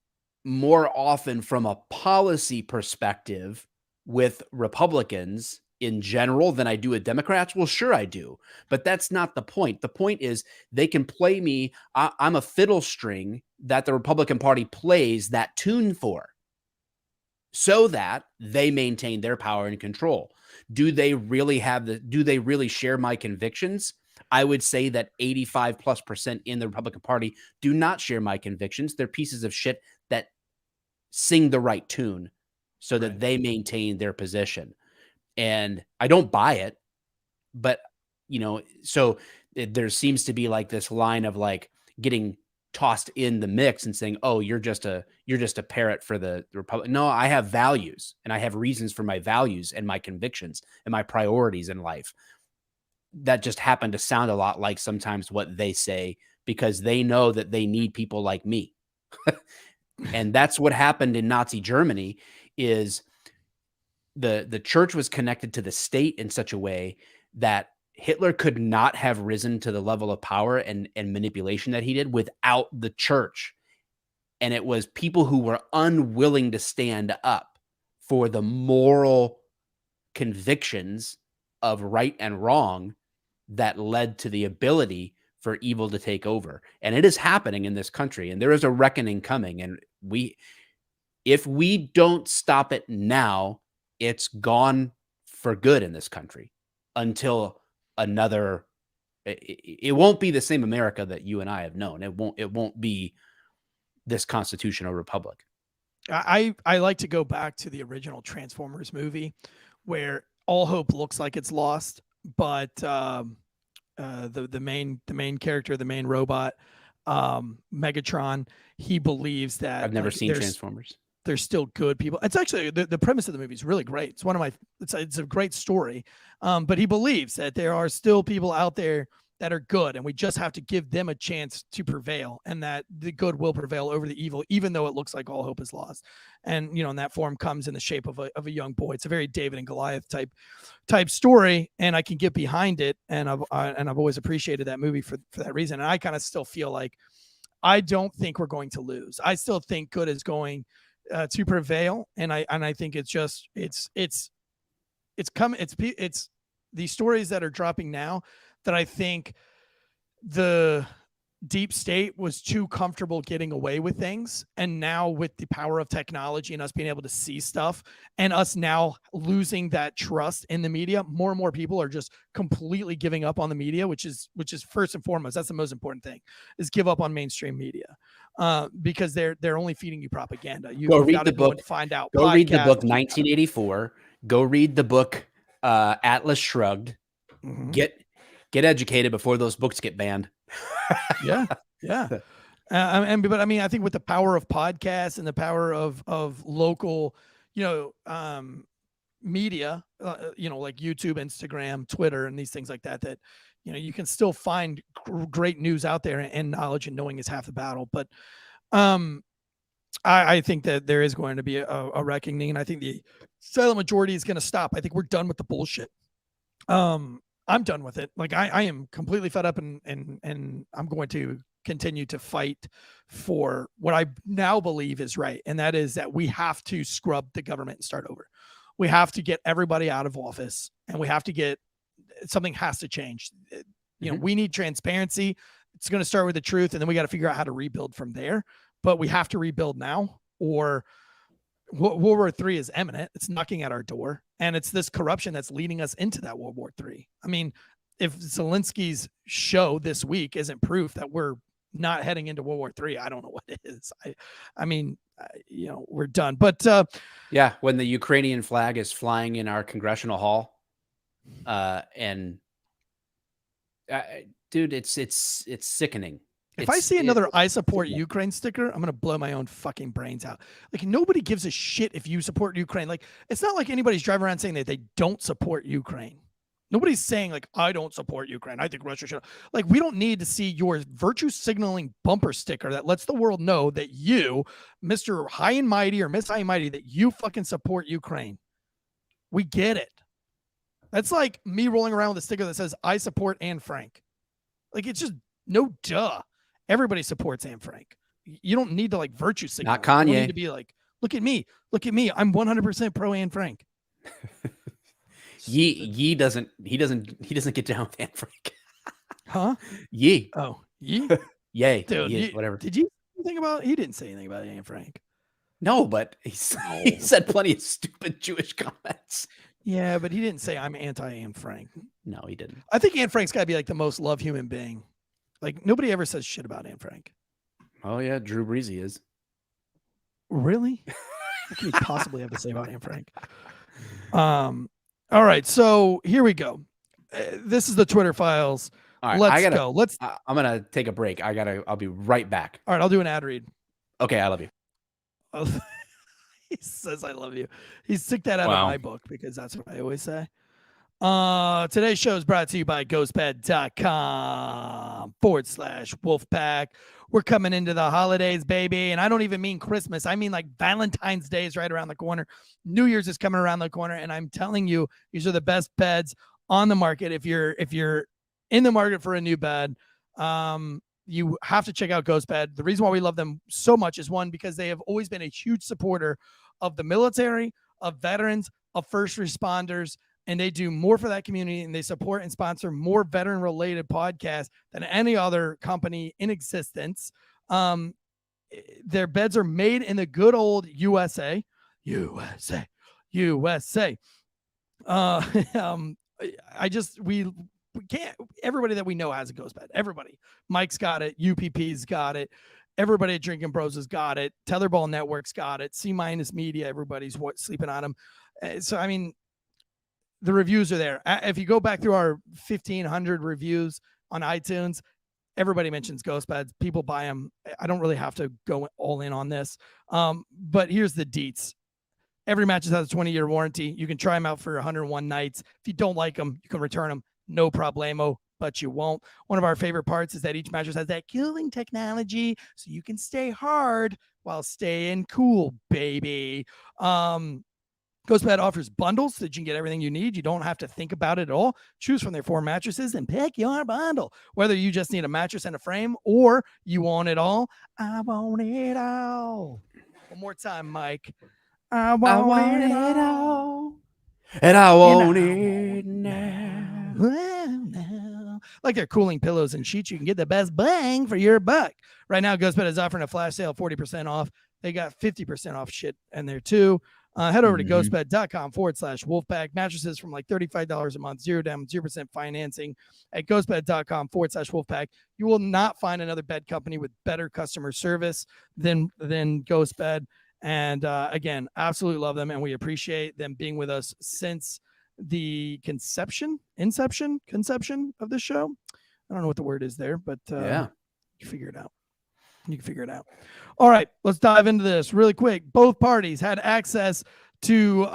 more often from a policy perspective with Republicans in general than I do with Democrats? Well, sure I do, but that's not the point. The point is they can play me. I'm a fiddle string that the Republican Party plays that tune for, so that they maintain their power and control. Do they really share my convictions? I would say that 85+% in the Republican Party do not share my convictions. They're pieces of shit that sing the right tune so that they maintain their position. And I don't buy it, but so there seems to be like this line of like getting tossed in the mix and saying, oh, you're just a parrot for the Republic. No, I have values and I have reasons for my values and my convictions and my priorities in life. That just happen to sound a lot like sometimes what they say, because they know that they need people like me. And that's what happened in Nazi Germany. Is the church was connected to the state in such a way that Hitler could not have risen to the level of power and manipulation that he did without the church. And it was people who were unwilling to stand up for the moral convictions of right and wrong that led to the ability for evil to take over. And it is happening in this country, and there is a reckoning coming. And if we don't stop it now, it's gone for good in this country until it won't be the same America that you and I have known. It won't be this constitutional republic. I like to go back to the original Transformers movie where all hope looks like it's lost, but the main character, the main robot, Megatron, he believes that I've never seen Transformers. There's still good people. It's actually the premise of the movie is really great. It's one of my, it's a great story. But he believes that there are still people out there that are good, and we just have to give them a chance to prevail, and that the good will prevail over the evil, even though it looks like all hope is lost. And, and that form comes in the shape of a young boy. It's a very David and Goliath type story, and I can get behind it. And I've always appreciated that movie for that reason. And I kind of still feel like I don't think we're going to lose. I still think good is going to prevail, and I think it's these stories that are dropping now that I think the deep state was too comfortable getting away with things, and now with the power of technology and us being able to see stuff and us now losing that trust in the media, more and more people are just completely giving up on the media, which is first and foremost, that's the most important thing, is give up on mainstream media, because they're only feeding you propaganda. Go read the book. Find out. Go read the book 1984. Go read the book Atlas Shrugged. Mm-hmm. Get educated before those books get banned. Yeah. But I mean, I think with the power of podcasts and the power of local, media, like YouTube, Instagram, Twitter, and these things like that, you can still find great news out there, and knowledge and knowing is half the battle. But I think that there is going to be a reckoning, and I think the silent majority is going to stop. I think we're done with the bullshit. I'm done with it. Like I am completely fed up, and I'm going to continue to fight for what I now believe is right. And that is that we have to scrub the government and start over. We have to get everybody out of office, and we have to something has to change. We need transparency. It's going to start with the truth, and then we got to figure out how to rebuild from there. But we have to rebuild now, or World War III is imminent. It's knocking at our door, and it's this corruption that's leading us into that World War III. I mean, if Zelensky's show this week isn't proof that we're not heading into World War III, I don't know what it is. I mean, we're done. But yeah, when the Ukrainian flag is flying in our congressional hall, dude, it's sickening. If I see another I support Ukraine sticker, I'm going to blow my own fucking brains out. Like, nobody gives a shit if you support Ukraine. Like, it's not like anybody's driving around saying that they don't support Ukraine. Nobody's saying, like, I don't support Ukraine. I think Russia should. Like, we don't need to see your virtue signaling bumper sticker that lets the world know that you, Mr. High and Mighty or Miss High and Mighty, that you fucking support Ukraine. We get it. That's like me rolling around with a sticker that says, I support Anne Frank. Like, it's just no duh. Everybody supports Anne Frank. You don't need to like virtue signal. Not Kanye. You don't need to be like, look at me. Look at me. I'm 100% pro Anne Frank. He doesn't get down with Anne Frank. Huh? Yee. Oh, Yee? Yay. Dude, Yee, whatever. Did you think about, he didn't say anything about Anne Frank. No, but he said plenty of stupid Jewish comments. Yeah, but he didn't say I'm anti-Anne Frank. No, he didn't. I think Anne Frank's got to be like the most loved human being. Like, nobody ever says shit about Anne Frank. Oh, yeah. Drew Brees is. Really? What can you possibly have to say about Anne Frank? All right. So here we go. This is the Twitter files. All right, Let's go. I'm going to take a break. I'll be right back. All right. I'll do an ad read. Okay. I love you. He says, I love you. He took that out of my book because that's what I always say. Today's show is brought to you by ghostbed.com/wolfpack. We're coming into the holidays, baby. And I don't even mean Christmas. I mean like Valentine's Day is right around the corner. New Year's is coming around the corner. And I'm telling you, these are the best beds on the market. If you're in the market for a new bed, you have to check out GhostBed. The reason why we love them so much is, one, because they have always been a huge supporter of the military, of veterans, of first responders, and they do more for that community, and they support and sponsor more veteran-related podcasts than any other company in existence. Their beds are made in the good old USA. We can't. Everybody that we know has a ghost bed. Everybody. Mike's got it. UPP's got it. Everybody at Drinking Bros has got it. Tetherball Network's got it. C- Media. Everybody's sleeping on them. So I mean, the reviews are there. If you go back through our 1,500 reviews on iTunes, everybody mentions ghost beds. People buy them. I don't really have to go all in on this. But here's the deets. Every mattress has a 20-year warranty. You can try them out for 101 nights. If you don't like them, you can return them. No problemo, but you won't. One of our favorite parts is that each mattress has that cooling technology, so you can stay hard while staying cool, baby. GhostBed offers bundles so that you can get everything you need. You don't have to think about it at all. Choose from their 4 mattresses and pick your bundle. Whether you just need a mattress and a frame or you want it all. I want it all. One more time, Mike. I want it all. And I want it now. Like their cooling pillows and sheets, you can get the best bang for your buck. Right now, GhostBed is offering a flash sale, 40% off. They got 50% off shit in there too. Head over to ghostbed.com/wolfpack. Mattresses from like $35 a month, 0 down, 0% financing at ghostbed.com/wolfpack. You will not find another bed company with better customer service than GhostBed. And again, absolutely love them, and we appreciate them being with us since the inception of this show. I don't know what the word is there, but yeah, you figure it out. You can figure it out. All right, let's dive into this really quick. Both parties had access to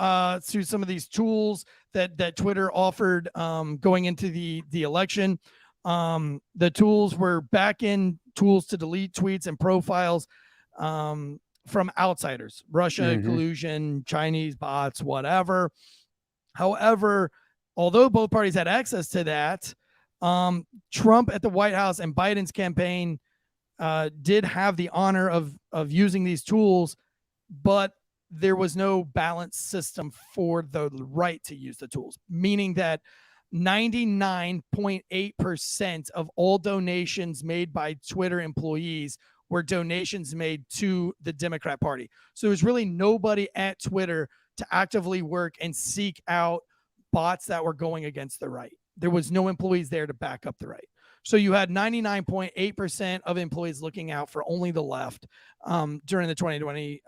some of these tools that Twitter offered going into the election. The tools were back-end tools to delete tweets and profiles from outsiders, Russia, collusion, Chinese bots, whatever. However, although both parties had access to that, Trump at the White House and Biden's campaign did have the honor of using these tools, but there was no balanced system for the right to use the tools, meaning that 99.8% of all donations made by Twitter employees were donations made to the Democrat Party. So there was really nobody at Twitter to actively work and seek out bots that were going against the right. There was no employees there to back up the right. So you had 99.8% of employees looking out for only the left during the 2020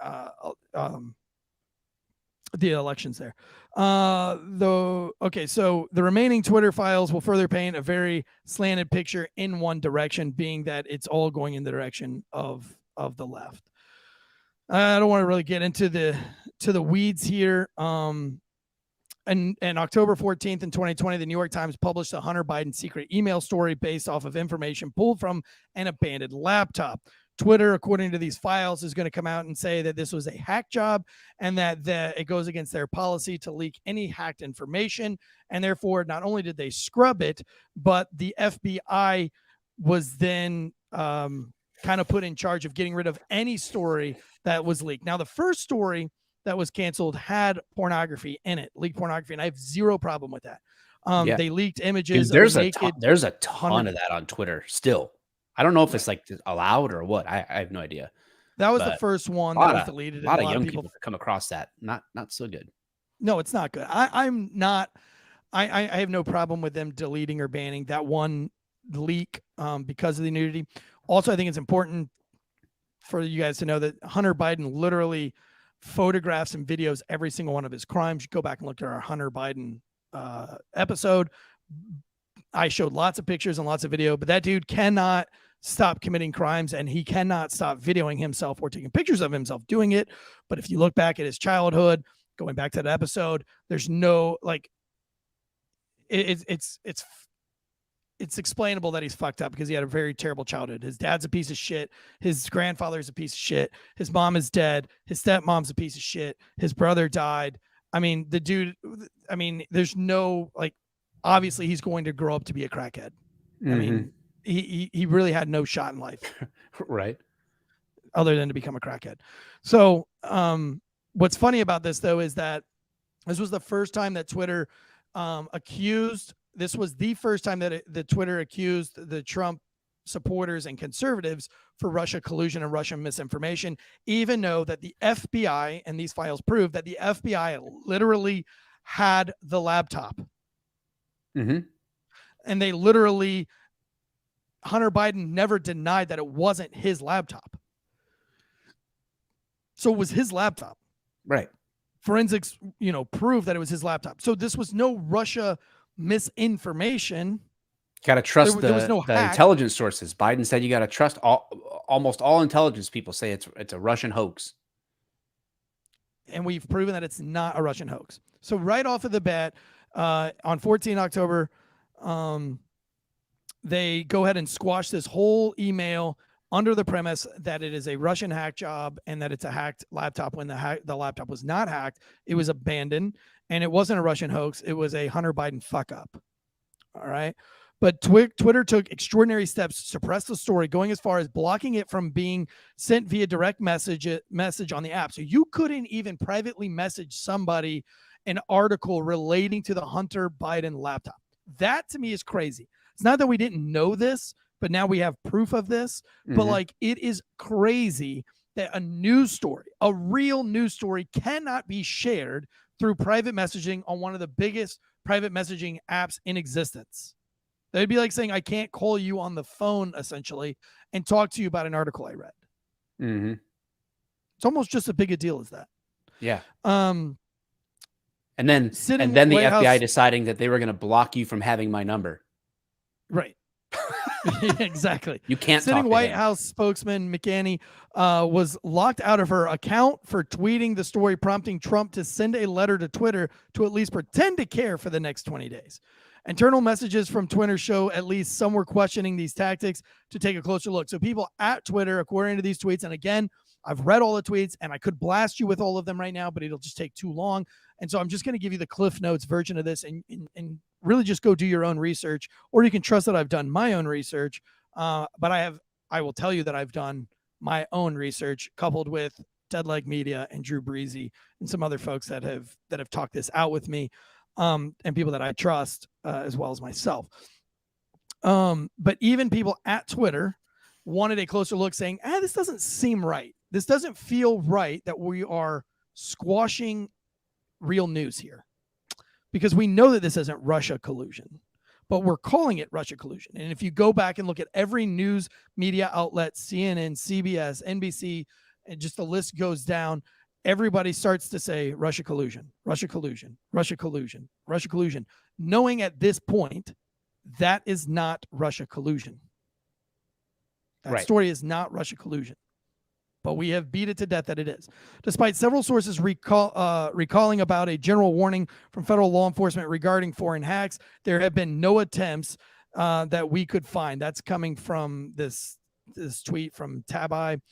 the elections there. Okay, so the remaining Twitter files will further paint a very slanted picture in one direction, being that it's all going in the direction of the left. I don't want to really get into the weeds here. And October 14th in 2020, the New York Times published a Hunter Biden secret email story based off of information pulled from an abandoned laptop. Twitter, according to these files, is going to come out and say that this was a hack job and that it goes against their policy to leak any hacked information. And therefore, not only did they scrub it, but the FBI was then kind of put in charge of getting rid of any story that was leaked. Now, the first story that was canceled had pornography in it, leaked pornography, and I have zero problem with that. They leaked images. Dude, there's a ton Hunter. of that on Twitter still. I don't know if it's like allowed or what. I have no idea. That was the first one that was deleted. A lot of young people come across that. Not so good. No, it's not good. I'm not. I have no problem with them deleting or banning that one leak because of the nudity. Also, I think it's important for you guys to know that Hunter Biden literally photographs and videos every single one of his crimes. You go back and look at our Hunter Biden episode. I showed lots of pictures and lots of video, but that dude cannot stop committing crimes, and he cannot stop videoing himself or taking pictures of himself doing it. But if you look back at his childhood, going back to that episode, there's no it's explainable that he's fucked up because he had a very terrible childhood. His dad's a piece of shit. His grandfather's a piece of shit. His mom is dead. His stepmom's a piece of shit. His brother died. I mean, the dude, there's no, obviously he's going to grow up to be a crackhead. I mean, he really had no shot in life. Right. Other than to become a crackhead. So what's funny about this, though, is that this was the first time that Twitter this was the first time that the Twitter accused the Trump supporters and conservatives for Russia collusion and Russian misinformation, even though that the FBI, and these files prove that the FBI literally had the laptop. And they literally, Hunter Biden never denied that it wasn't his laptop. So it was his laptop. Right. Forensics, proved that it was his laptop. So this was no Russia misinformation. Got to trust there was no the intelligence sources. Biden said you got to trust almost all intelligence people say it's a Russian hoax. And we've proven that it's not a Russian hoax. So right off of the bat, on 14 October, they go ahead and squash this whole email under the premise that it is a Russian hack job and that it's a hacked laptop when the laptop was not hacked. It was abandoned, and it wasn't a Russian hoax. It was a Hunter Biden fuck up. All right. But Twitter took extraordinary steps to suppress the story, going as far as blocking it from being sent via direct message on the app. So you couldn't even privately message somebody an article relating to the Hunter Biden laptop. That to me is crazy. It's not that we didn't know this, but now we have proof of this. But it is crazy that a news story, a real news story, cannot be shared through private messaging on one of the biggest private messaging apps in existence. That'd be like saying I can't call you on the phone, essentially, and talk to you about an article I read. It's almost just as big a deal as that. Yeah. And then the FBI deciding that they were going to block you from having my number. Right. Exactly. You can't. Sitting White House spokesman McCanny was locked out of her account for tweeting the story, prompting Trump to send a letter to Twitter to at least pretend to care for the next 20 days. Internal messages from Twitter show at least some were questioning these tactics to take a closer look. So people at Twitter, according to these tweets, and again, I've read all the tweets and I could blast you with all of them right now, but it'll just take too long. And so I'm just going to give you the Cliff Notes version of this and really just go do your own research, or you can trust that I've done my own research. But I will tell you that I've done my own research coupled with Deadleg Media and Drew Breezy and some other folks that have talked this out with me. And people that I trust as well as myself. But even people at Twitter wanted a closer look, saying, this doesn't seem right. This doesn't feel right that we are squashing real news here, because we know that this isn't Russia collusion, but we're calling it Russia collusion. And if you go back and look at every news media outlet, CNN, CBS, NBC, and just the list goes down, everybody starts to say Russia collusion, Russia collusion, Russia collusion, Russia collusion, knowing at this point that is not Russia collusion. That story is not Russia collusion. But we have beat it to death that it is. Despite several sources recalling about a general warning from federal law enforcement regarding foreign hacks, there have been no attempts that we could find. That's coming from this tweet from Tabai.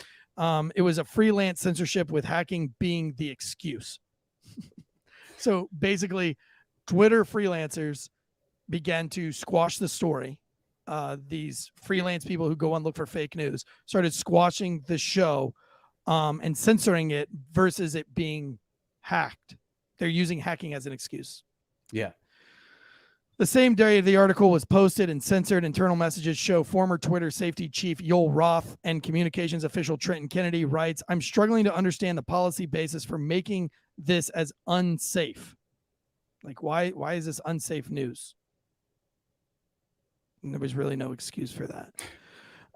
It was a freelance censorship with hacking being the excuse. So basically, Twitter freelancers began to squash the story. These freelance people who go and look for fake news started squashing the show and censoring it versus it being hacked. They're using hacking as an excuse. Yeah. The same day the article was posted and censored, internal messages show former Twitter safety chief Yoel Roth and communications official Trenton Kennedy writes, "I'm struggling to understand the policy basis for making this as unsafe." Like, why is this unsafe news? And there was really no excuse for that.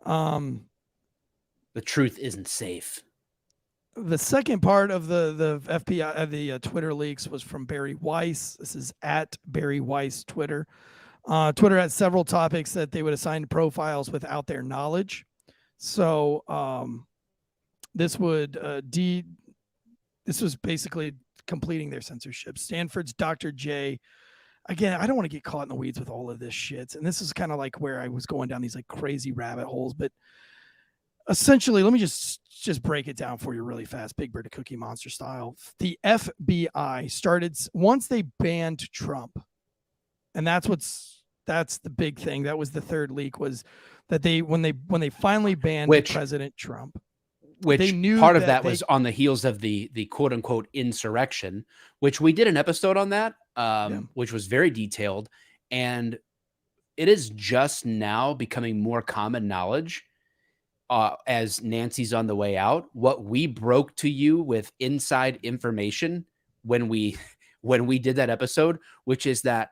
The truth isn't safe. The second part of the FBI, the Twitter leaks was from Barry Weiss. This is at Barry Weiss Twitter. Twitter had several topics that they would assign profiles without their knowledge. So this would this was basically completing their censorship. Stanford's Dr. J. Again, I don't want to get caught in the weeds with all of this shit. And this is kind of like where I was going down these like crazy rabbit holes. But essentially, let me just break it down for you really fast, Big Bird to Cookie Monster style. The FBI started once they banned Trump. And that's the big thing. That was the third leak, was that when they finally banned President Trump. Which they knew part of that was on the heels of the quote unquote insurrection, which we did an episode on that, which was very detailed. And it is just now becoming more common knowledge as Nancy's on the way out. What we broke to you with inside information when we did that episode, which is that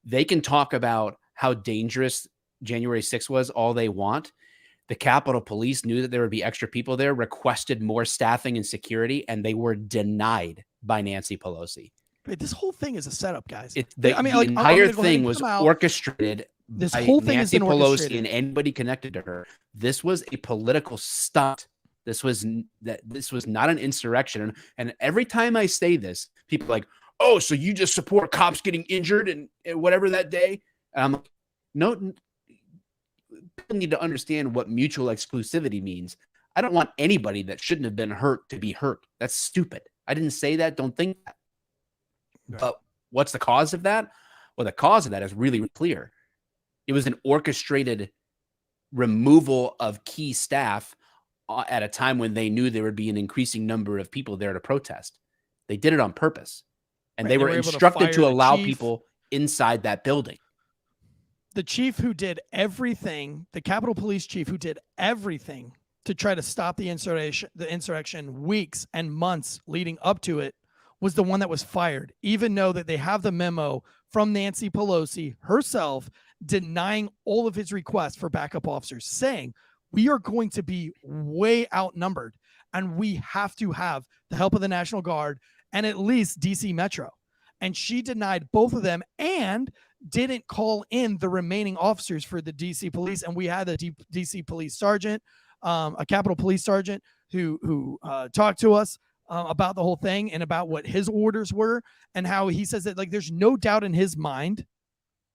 they can talk about how dangerous January 6th was all they want. The Capitol Police knew that there would be extra people there, requested more staffing and security, and they were denied by Nancy Pelosi. Wait, this whole thing is a setup, guys. The entire thing was orchestrated this by whole thing Nancy is Pelosi and anybody connected to her. This was a political stunt. This was not an insurrection. And every time I say this, people are like, "Oh, so you just support cops getting injured and whatever that day?" And I'm like, no. People need to understand what mutual exclusivity means. I don't want anybody that shouldn't have been hurt to be hurt. That's stupid. I didn't say that. Don't think that. Right. But what's the cause of that? Well, the cause of that is really clear. It was an orchestrated removal of key staff at a time when they knew there would be an increasing number of people there to protest. They did it on purpose. And they were instructed to allow people inside that building. The chief who did everything, the Capitol Police chief who did everything to try to stop the insurrection weeks and months leading up to it, was the one that was fired, even though that they have the memo from Nancy Pelosi herself denying all of his requests for backup officers, saying we are going to be way outnumbered and we have to have the help of the National Guard and at least DC Metro. And she denied both of them and didn't call in the remaining officers for the DC police. And we had a DC police sergeant, a Capitol Police sergeant who talked to us about the whole thing and about what his orders were and how he says that, like, there's no doubt in his mind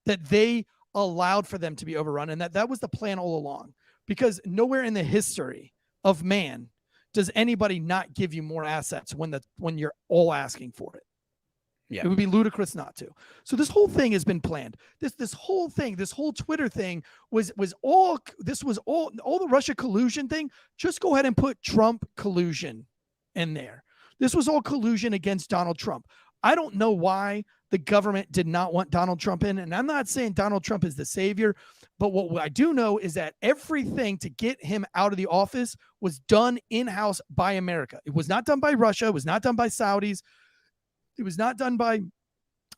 that they allowed for them to be overrun and that was the plan all along, because nowhere in the history of man does anybody not give you more assets when you're all asking for it. Yeah. It would be ludicrous not to. So this whole thing has been planned. This whole Twitter thing was all the Russia collusion thing. Just go ahead and put Trump collusion in there. This was all collusion against Donald Trump. I don't know why the government did not want Donald Trump in. And I'm not saying Donald Trump is the savior, but what I do know is that everything to get him out of the office was done in-house by America. It was not done by Russia. It was not done by Saudis. It was not done by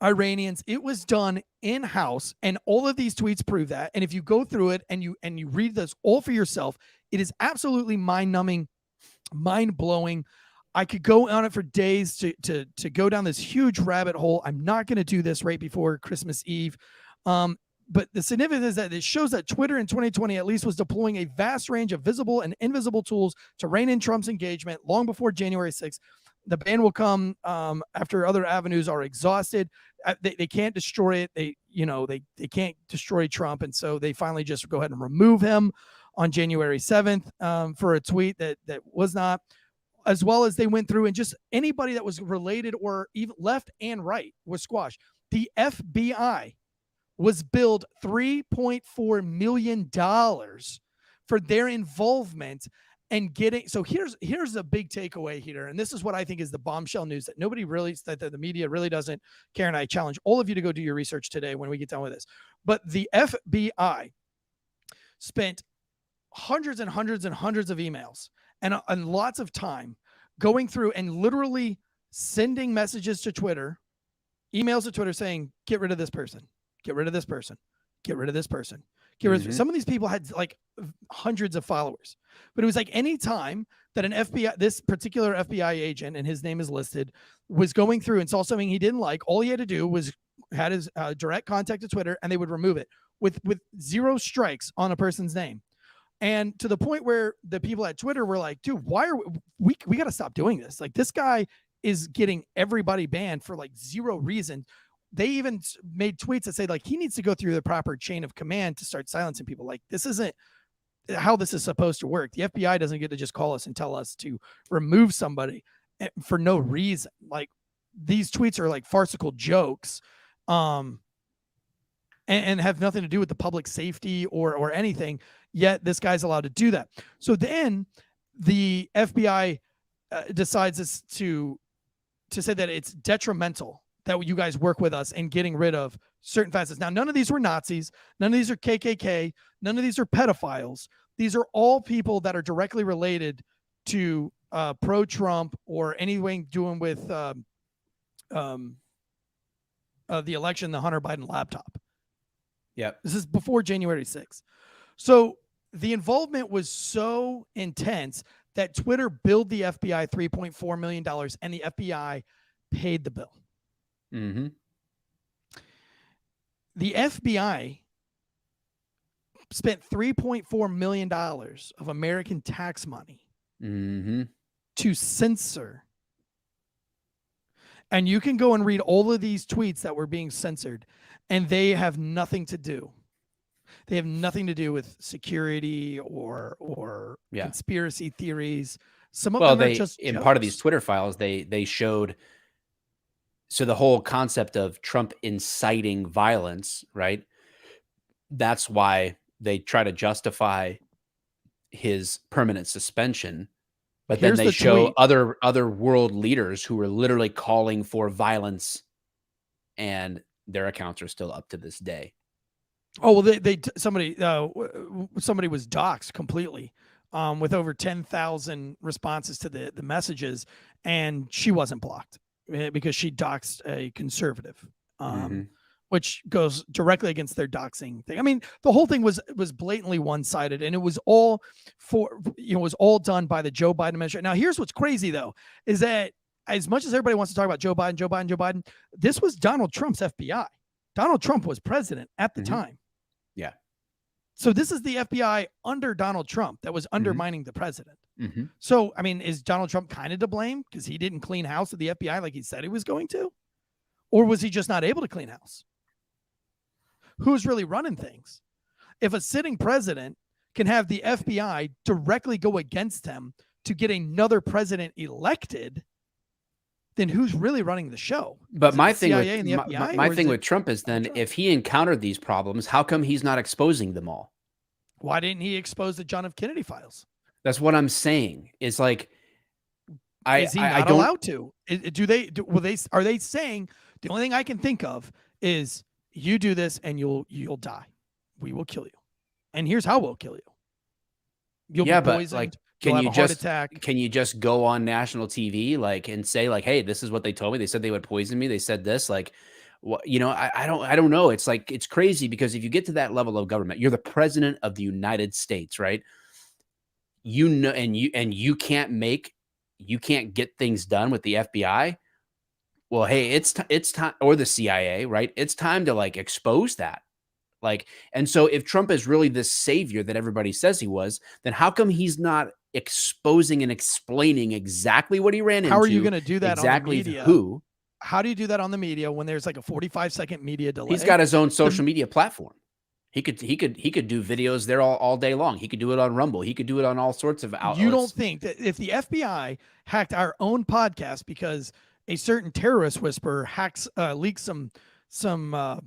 Iranians. It was done in-house, and all of these tweets prove that. And if you go through it and you read this all for yourself, it is absolutely mind-numbing, mind-blowing. I could go on it for days to go down this huge rabbit hole. I'm not going to do this right before Christmas Eve. But the significance is that it shows that Twitter in 2020 at least was deploying a vast range of visible and invisible tools to rein in Trump's engagement long before January 6th. The ban will come after other avenues are exhausted. They can't destroy it. They can't destroy Trump. And so they finally just go ahead and remove him on January 7th for a tweet that was not, as well as they went through and just anybody that was related or even left and right was squashed. The FBI was billed $3.4 million for their involvement and getting. So here's a big takeaway here. And this is what I think is the bombshell news that nobody really, that the media really doesn't care. And I challenge all of you to go do your research today when we get done with this. But the FBI spent hundreds and hundreds and hundreds of emails and lots of time going through and literally sending messages to Twitter, emails to Twitter saying, get rid of this person, get rid of this person, get rid of this person. Some of these people had like hundreds of followers, but it was like any time that this particular FBI agent, and his name is listed, was going through and saw something he didn't like, all he had to do was had his direct contact to Twitter, and they would remove it with 0 strikes on a person's name. And to the point where the people at Twitter were like, dude, why are we got to stop doing this? Like, this guy is getting everybody banned for like 0 reason. They even made tweets that say like he needs to go through the proper chain of command to start silencing people. Like, this isn't how this is supposed to work. The FBI doesn't get to just call us and tell us to remove somebody for no reason. Like, these tweets are like farcical jokes, and have nothing to do with the public safety or anything. Yet this guy's allowed to do that. So then the FBI decides to say that it's detrimental that you guys work with us and getting rid of certain facets. Now, none of these were Nazis. None of these are KKK. None of these are pedophiles. These are all people that are directly related to pro-Trump or anything doing with the election, the Hunter Biden laptop. Yep. This is before January 6th. So the involvement was so intense that Twitter billed the FBI $3.4 million, and the FBI paid the bill. Mm-hmm. The FBI spent $3.4 million of American tax money to censor. And you can go and read all of these tweets that were being censored, and they have nothing to do. They have nothing to do with security or conspiracy theories. Some of them are just in jokes. Part of these Twitter files, they showed. So the whole concept of Trump inciting violence, right? That's why they try to justify his permanent suspension. But then they show other world leaders who were literally calling for violence, and their accounts are still up to this day. Oh, well, somebody was doxxed completely, with over 10,000 responses to the messages, and she wasn't blocked because she doxed a conservative, which goes directly against their doxing thing. I mean, the whole thing was blatantly one-sided, and it was all done by the Joe Biden administration. Now, here's what's crazy though, is that as much as everybody wants to talk about Joe Biden, this was Donald Trump's FBI. Donald Trump was president at the time. Yeah. So this is the FBI under Donald Trump that was undermining the president. So, I mean, is Donald Trump kind of to blame because he didn't clean house at the FBI like he said he was going to? Or was he just not able to clean house? Who's really running things? If a sitting president can have the FBI directly go against him to get another president elected, then who's really running the show? But my thing with Trump is then if he encountered these problems, how come he's not exposing them all? Why didn't he expose the John F. Kennedy files? That's what I'm saying. It's like, is he not allowed to? Are they saying The only thing I can think of is you do this and you'll die. We will kill you. And here's how we'll kill you. You'll be poisoned. But like, you'll have a heart attack. Can you just go on national TV and say hey, this is what they told me. They said they would poison me. They said this, what, I don't know. It's it's crazy because if you get to that level of government, you're the president of the United States, right? And you can't get things done with the FBI. Well, hey, it's time, or the CIA, right? It's time to expose that. And so if Trump is really this savior that everybody says he was, then how come he's not exposing and explaining exactly what he ran into? How are you going to do that exactly on the media? Who? How do you do that on the media when there's a 45-second media delay? He's got his own social media platform. He could do videos there all day long. He could do it on Rumble. He could do it on all sorts of outlets. You don't think that if the FBI hacked our own podcast because a certain terrorist whisperer leaks some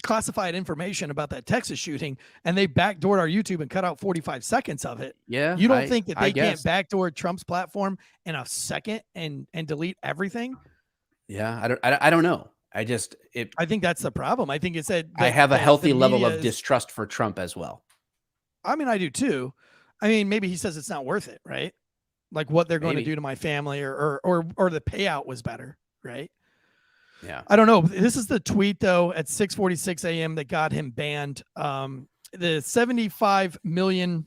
classified information about that Texas shooting, and they backdoored our YouTube and cut out 45 seconds of it? Yeah. You don't think that they can't backdoor Trump's platform in a second and delete everything? Yeah, I don't know. I think that's the problem. I think it's that I have a healthy level of distrust for Trump as well. I mean, I do too. I mean, maybe he says it's not worth it, right? Like what they're going to do to my family, or the payout was better, right? Yeah. I don't know. This is the tweet though at 6:46 a.m. that got him banned. The 75 million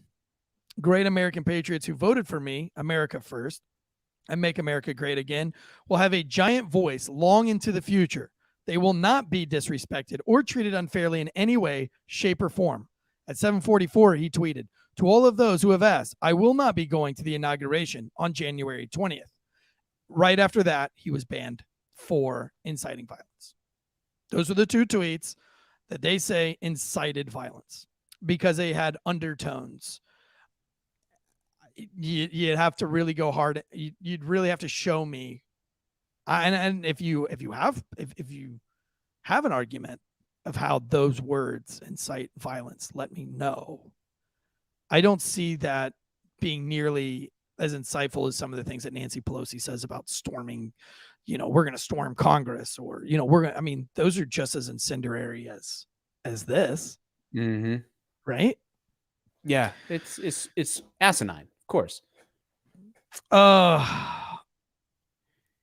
great American patriots who voted for me, America first, and make America great again, will have a giant voice long into the future. They will not be disrespected or treated unfairly in any way, shape, or form. At 7:44, he tweeted, "To all of those who have asked, I will not be going to the inauguration on January 20th. Right after that, he was banned for inciting violence. Those are the two tweets that they say incited violence because they had undertones. You'd have to really go hard. You'd really have to show me. And if you have an argument of how those words incite violence, let me know. I don't see that being nearly as insightful as some of the things that Nancy Pelosi says about storming, we're going to storm Congress, or, those are just as incendiary as this. Mm-hmm. Right? Yeah. It's asinine, of course.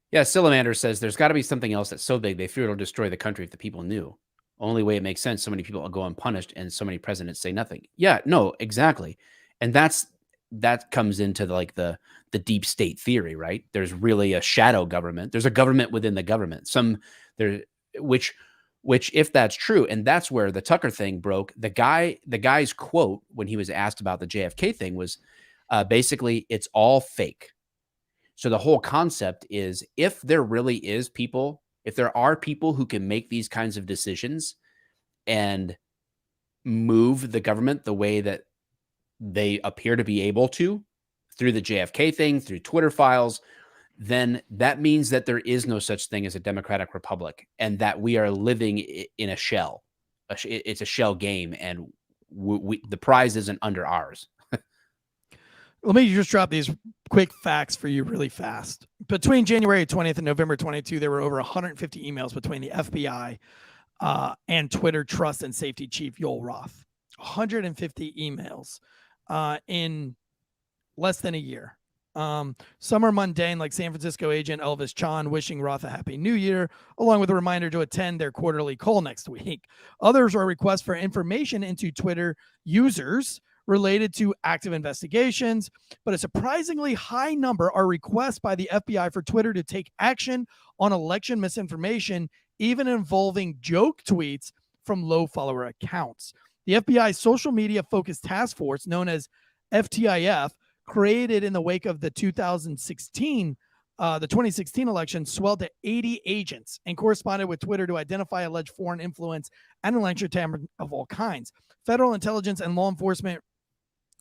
Yeah, Silamander says there's got to be something else that's so big they fear it'll destroy the country if the people knew. Only way it makes sense, so many people will go unpunished and so many presidents say nothing. Yeah, no, exactly. And that comes into the deep state theory, right? There's really a shadow government. There's a government within the government. Which if that's true, and that's where the Tucker thing broke. The guy's quote when he was asked about the JFK thing was basically, it's all fake. So the whole concept is if there are people who can make these kinds of decisions and move the government the way that they appear to be able to through the JFK thing, through Twitter files, then that means that there is no such thing as a democratic republic and that we are living in a shell. It's a shell game, and the prize isn't under ours. Let me just drop these quick facts for you really fast. Between January 20th and November 22, there were over 150 emails between the FBI and Twitter Trust and Safety Chief Yoel Roth. 150 emails in less than a year. Some are mundane, like San Francisco agent Elvis Chan wishing Roth a happy new year, along with a reminder to attend their quarterly call next week. Others are requests for information into Twitter users related to active investigations, but a surprisingly high number are requests by the FBI for Twitter to take action on election misinformation, even involving joke tweets from low follower accounts. The FBI's social media focused task force, known as FTIF, created in the wake of the 2016 election, swelled to 80 agents and corresponded with Twitter to identify alleged foreign influence and election tampering of all kinds. Federal intelligence and law enforcement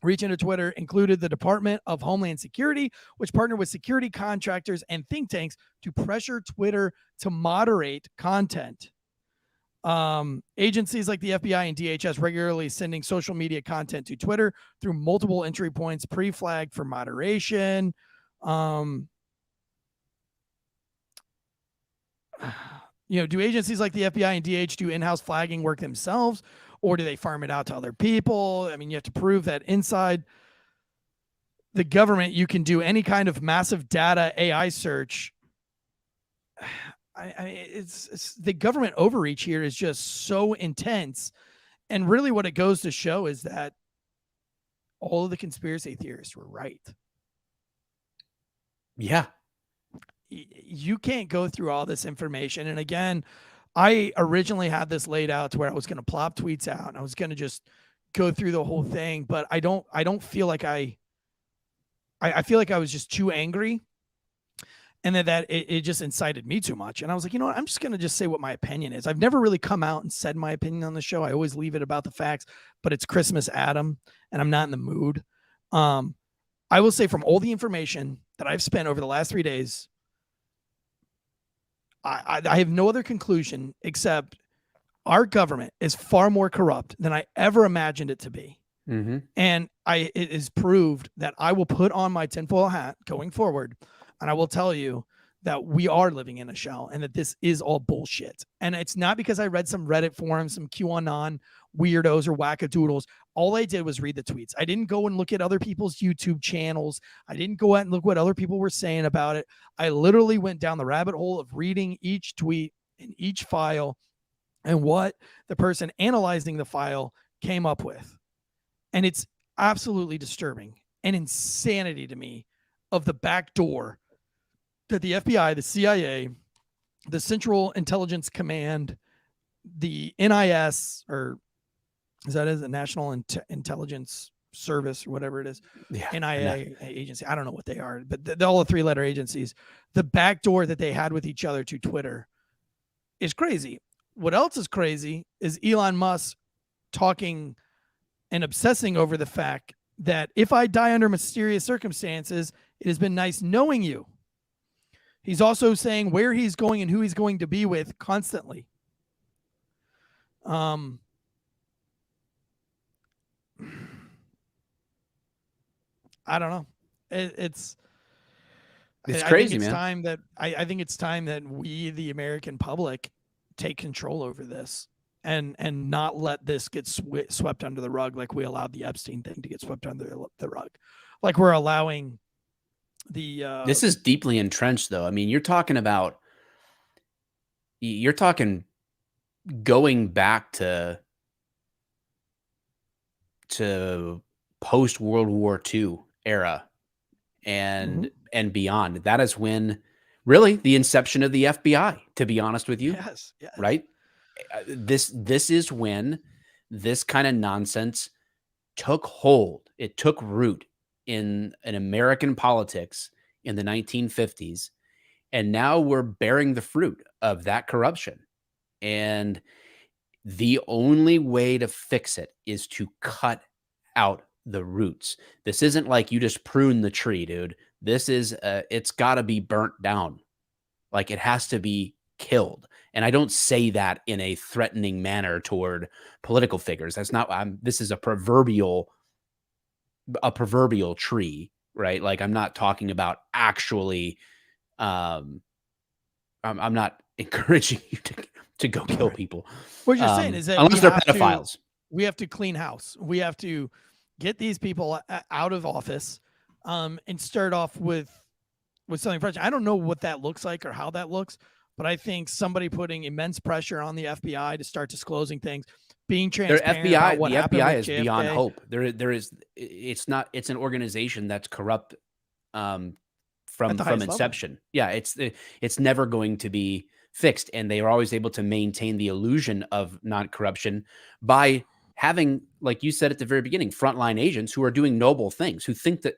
reach into Twitter included the Department of Homeland Security, which partnered with security contractors and think tanks to pressure Twitter to moderate content. Agencies like the FBI and DHS regularly sending social media content to Twitter through multiple entry points pre-flagged for moderation. Do agencies like the FBI and DH do in-house flagging work themselves, or do they farm it out to other people? I mean, you have to prove that inside the government, you can do any kind of massive data AI search. It's the government overreach here is just so intense. And really what it goes to show is that all of the conspiracy theorists were right. Yeah. You can't go through all this information. And again, I originally had this laid out to where I was going to plop tweets out and I was going to just go through the whole thing, but I don't feel like I feel like I was just too angry, and that it just incited me too much. And I was like, you know what? I'm just going to just say what my opinion is. I've never really come out and said my opinion on the show. I always leave it about the facts, but it's Christmas Adam and I'm not in the mood. I will say from all the information that I've spent over the last 3 days, I have no other conclusion except our government is far more corrupt than I ever imagined it to be. Mm-hmm. And it is proved that I will put on my tinfoil hat going forward, and I will tell you that we are living in a shell and that this is all bullshit. And it's not because I read some Reddit forums, some QAnon weirdos or wackadoodles. All I did was read the tweets. I didn't go and look at other people's YouTube channels. I didn't go out and look what other people were saying about it. I literally went down the rabbit hole of reading each tweet and each file and what the person analyzing the file came up with. And it's absolutely disturbing and insanity to me of the back door that the FBI, the CIA, the Central Intelligence Command, the NIS, or is that the National Intelligence Service or whatever it is, NIA agency. I don't know what they are, but all the 3-letter agencies, the back door that they had with each other to Twitter is crazy. What else is crazy is Elon Musk talking and obsessing over the fact that if I die under mysterious circumstances, it has been nice knowing you. He's also saying where he's going and who he's going to be with constantly. I don't know. It's crazy, man. man. I think it's time that we, the American public, take control over this and not let this get swept under the rug like we allowed the Epstein thing to get swept under the rug. Like we're allowing this is deeply entrenched, though. I mean, you're talking going back to post World War II era and beyond. That is when really the inception of the FBI, to be honest with you. Yes. Right. This is when this kind of nonsense took hold. It took root in American politics in the 1950s. And now we're bearing the fruit of that corruption. And the only way to fix it is to cut out the roots. This isn't like you just prune the tree, dude. This is, it's got to be burnt down. Like it has to be killed. And I don't say that in a threatening manner toward political figures. That's not, this is a proverbial tree, right? Like I'm not talking about actually, I'm not encouraging you to go kill people. What you're saying is that unless they're pedophiles, we have to clean house. We have to get these people out of office, and start off with something fresh. I don't know what that looks like or how that looks, but I think somebody putting immense pressure on the FBI to start disclosing things, being transparent. About what happened FBI with is JFK. beyond hope. It's an organization that's corrupt from inception. Level. Yeah, it's never going to be fixed, and they are always able to maintain the illusion of non-corruption by having, like you said at the very beginning, frontline agents who are doing noble things, who think that,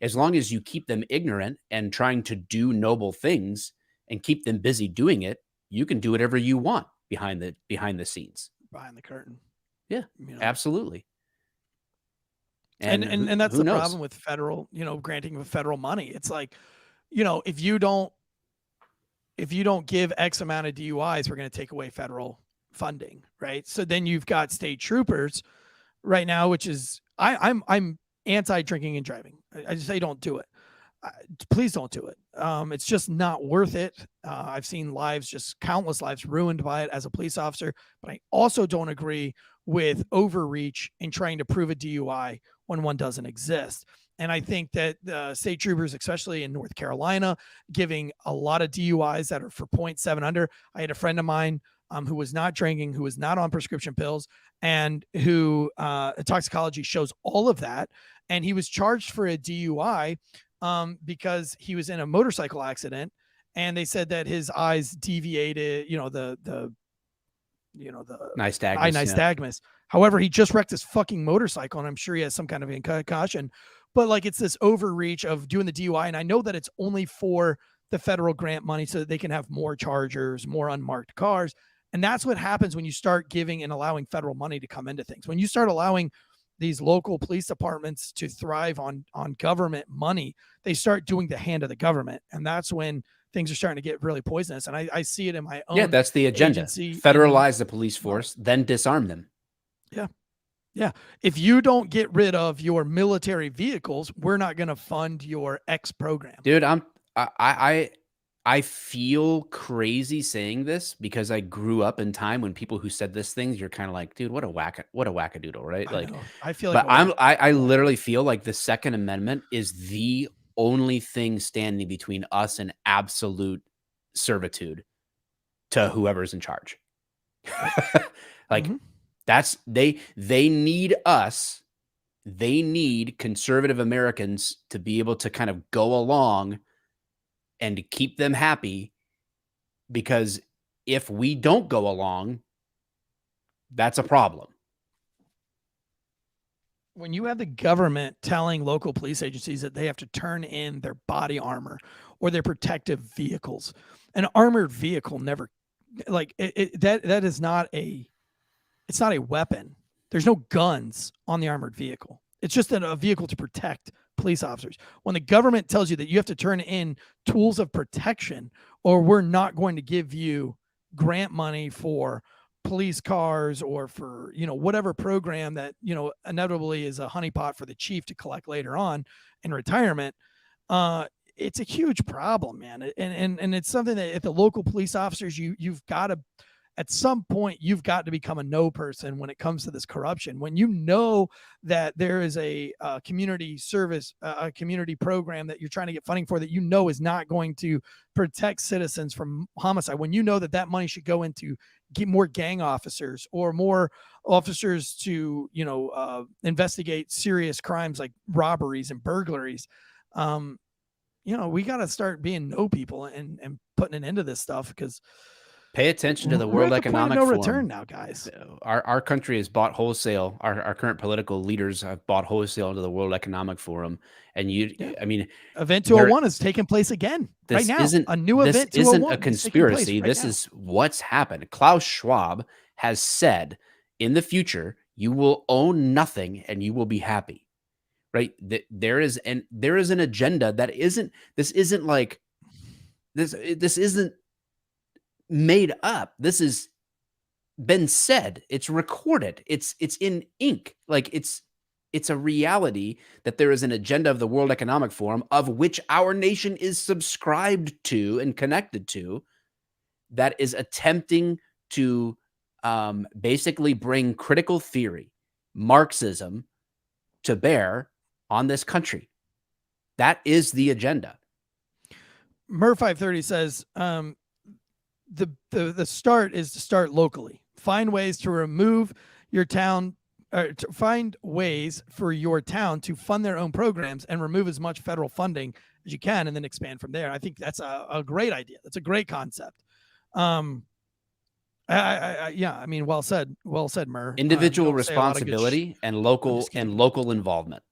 as long as you keep them ignorant and trying to do noble things and keep them busy doing it, you can do whatever you want behind the scenes, behind the curtain. Yeah, absolutely. And that's the problem with federal, granting of federal money. It's like, if you don't give X amount of DUIs, we're going to take away federal funding, right? So then you've got state troopers right now, which is I'm anti drinking and driving. I just say don't do it. please don't do it. It's just not worth it. I've seen countless lives ruined by it as a police officer, but I also don't agree with overreach in trying to prove a DUI when one doesn't exist. And I think that state troopers, especially in North Carolina, giving a lot of DUIs that are for 0.7 under. I had a friend of mine who was not drinking, who was not on prescription pills, and who toxicology shows all of that. And he was charged for a DUI because he was in a motorcycle accident, and they said that his eyes deviated, the nystagmus. However, he just wrecked his fucking motorcycle, and I'm sure he has some kind of concussion. But like, it's this overreach of doing the DUI, and I know that it's only for the federal grant money so that they can have more chargers, more unmarked cars. And that's what happens when you start giving and allowing federal money to come into things. When you start allowing these local police departments to thrive on government money, they start doing the hand of the government. And that's when things are starting to get really poisonous. And I see it in my own. Yeah, that's the agenda. Federalize the police force, then disarm them. Yeah. Yeah. If you don't get rid of your military vehicles, we're not going to fund your X program. Dude, I feel crazy saying this because I grew up in time when people who said this things, you're kind of like, dude, what a wackadoodle, right? I feel like, but I literally feel like the Second Amendment is the only thing standing between us and absolute servitude to whoever's in charge. That's they need us. They need conservative Americans to be able to kind of go along and to keep them happy, because if we don't go along, that's a problem. When you have the government telling local police agencies that they have to turn in their body armor or their protective vehicles, an armored vehicle never, that is not it's not a weapon. There's no guns on the armored vehicle. It's just a vehicle to protect police officers. When the government tells you that you have to turn in tools of protection, or we're not going to give you grant money for police cars or for, whatever program that, inevitably is a honeypot for the chief to collect later on in retirement, it's a huge problem, man. And it's something that if the local police officers, you've got to, at some point, you've got to become a no person when it comes to this corruption. When you know that there is a community service, a community program that you're trying to get funding for that is not going to protect citizens from homicide, when you know that money should go into get more gang officers or more officers to, investigate serious crimes like robberies and burglaries, we got to start being no people and putting an end to this stuff, because pay attention to the World Economic Forum. Return now, guys. Our country has bought wholesale. Our current political leaders have bought wholesale into the World Economic Forum. And Event 201 is taking place again right now. A new event 201. This isn't a conspiracy. This is what's happened. Klaus Schwab has said, in the future, you will own nothing and you will be happy. Right? There is an agenda that isn't made up. This has been said. It's recorded. It's in ink. It's a reality that there is an agenda of the World Economic Forum, of which our nation is subscribed to and connected to, that is attempting to basically bring critical theory, Marxism, to bear on this country. That is the agenda. Mer 530 says, the start is to start locally. Find ways to remove your town, or to find ways for your town to fund their own programs and remove as much federal funding as you can, and then expand from there. I think that's a great idea. That's a great concept. Well said, Mer. Individual responsibility and local involvement.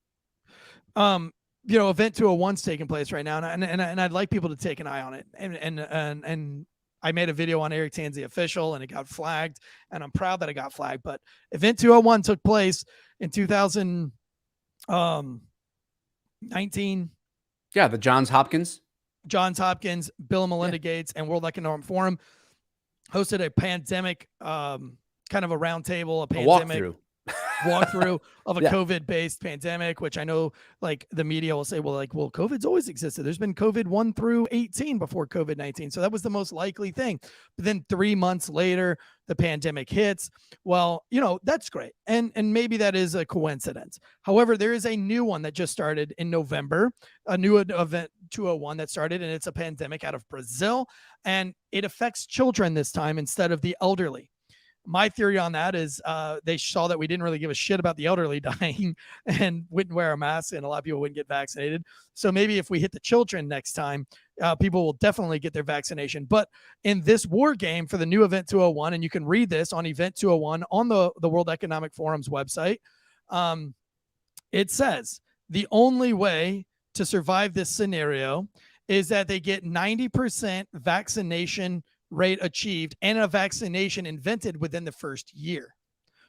Event 201's taking place right now, and I'd like people to take an eye on it. And I made a video on Eric Tanzi Official, and it got flagged, and I'm proud that it got flagged. But Event 201 took place in 2019. Yeah, the Johns Hopkins, Bill and Melinda Gates, and World Economic Forum hosted a pandemic, kind of a roundtable, a pandemic walkthrough. walkthrough of a Yeah. COVID-based pandemic, which I know like the media will say, well, COVID's always existed. There's been COVID 1 through 18 before COVID-19. So that was the most likely thing. But then 3 months later, the pandemic hits. Well, that's great. And maybe that is a coincidence. However, there is a new one that just started in November, a new event 201 that started, and it's a pandemic out of Brazil. And it affects children this time instead of the elderly. My theory on that is they saw that we didn't really give a shit about the elderly dying and wouldn't wear a mask, and a lot of people wouldn't get vaccinated. So maybe if we hit the children next time, people will definitely get their vaccination. But in this war game for the new Event 201, and you can read this on Event 201 on the World Economic Forum's website, it says the only way to survive this scenario is that they get 90% vaccination rate achieved and a vaccination invented within the first year.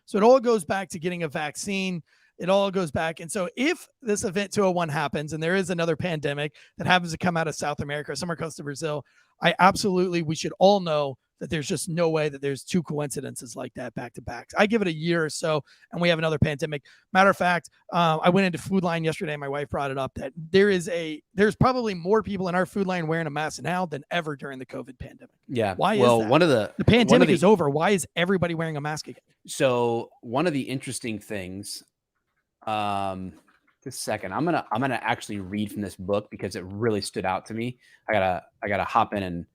So it all goes back to getting a vaccine. It all goes back. And so if this Event 201 happens and there is another pandemic that happens to come out of South America or somewhere close to Brazil, we should all know that there's just no way that there's two coincidences like that back to back. I give it a year or so and we have another pandemic. Matter of fact, I went into Food Line yesterday. My wife brought it up that there's probably more people in our Food Line wearing a mask now than ever during the COVID pandemic. Yeah. Why is the that? The pandemic is over. Why is everybody wearing a mask again? So one of the interesting things, just a second, I'm gonna actually read from this book because it really stood out to me. I gotta hop in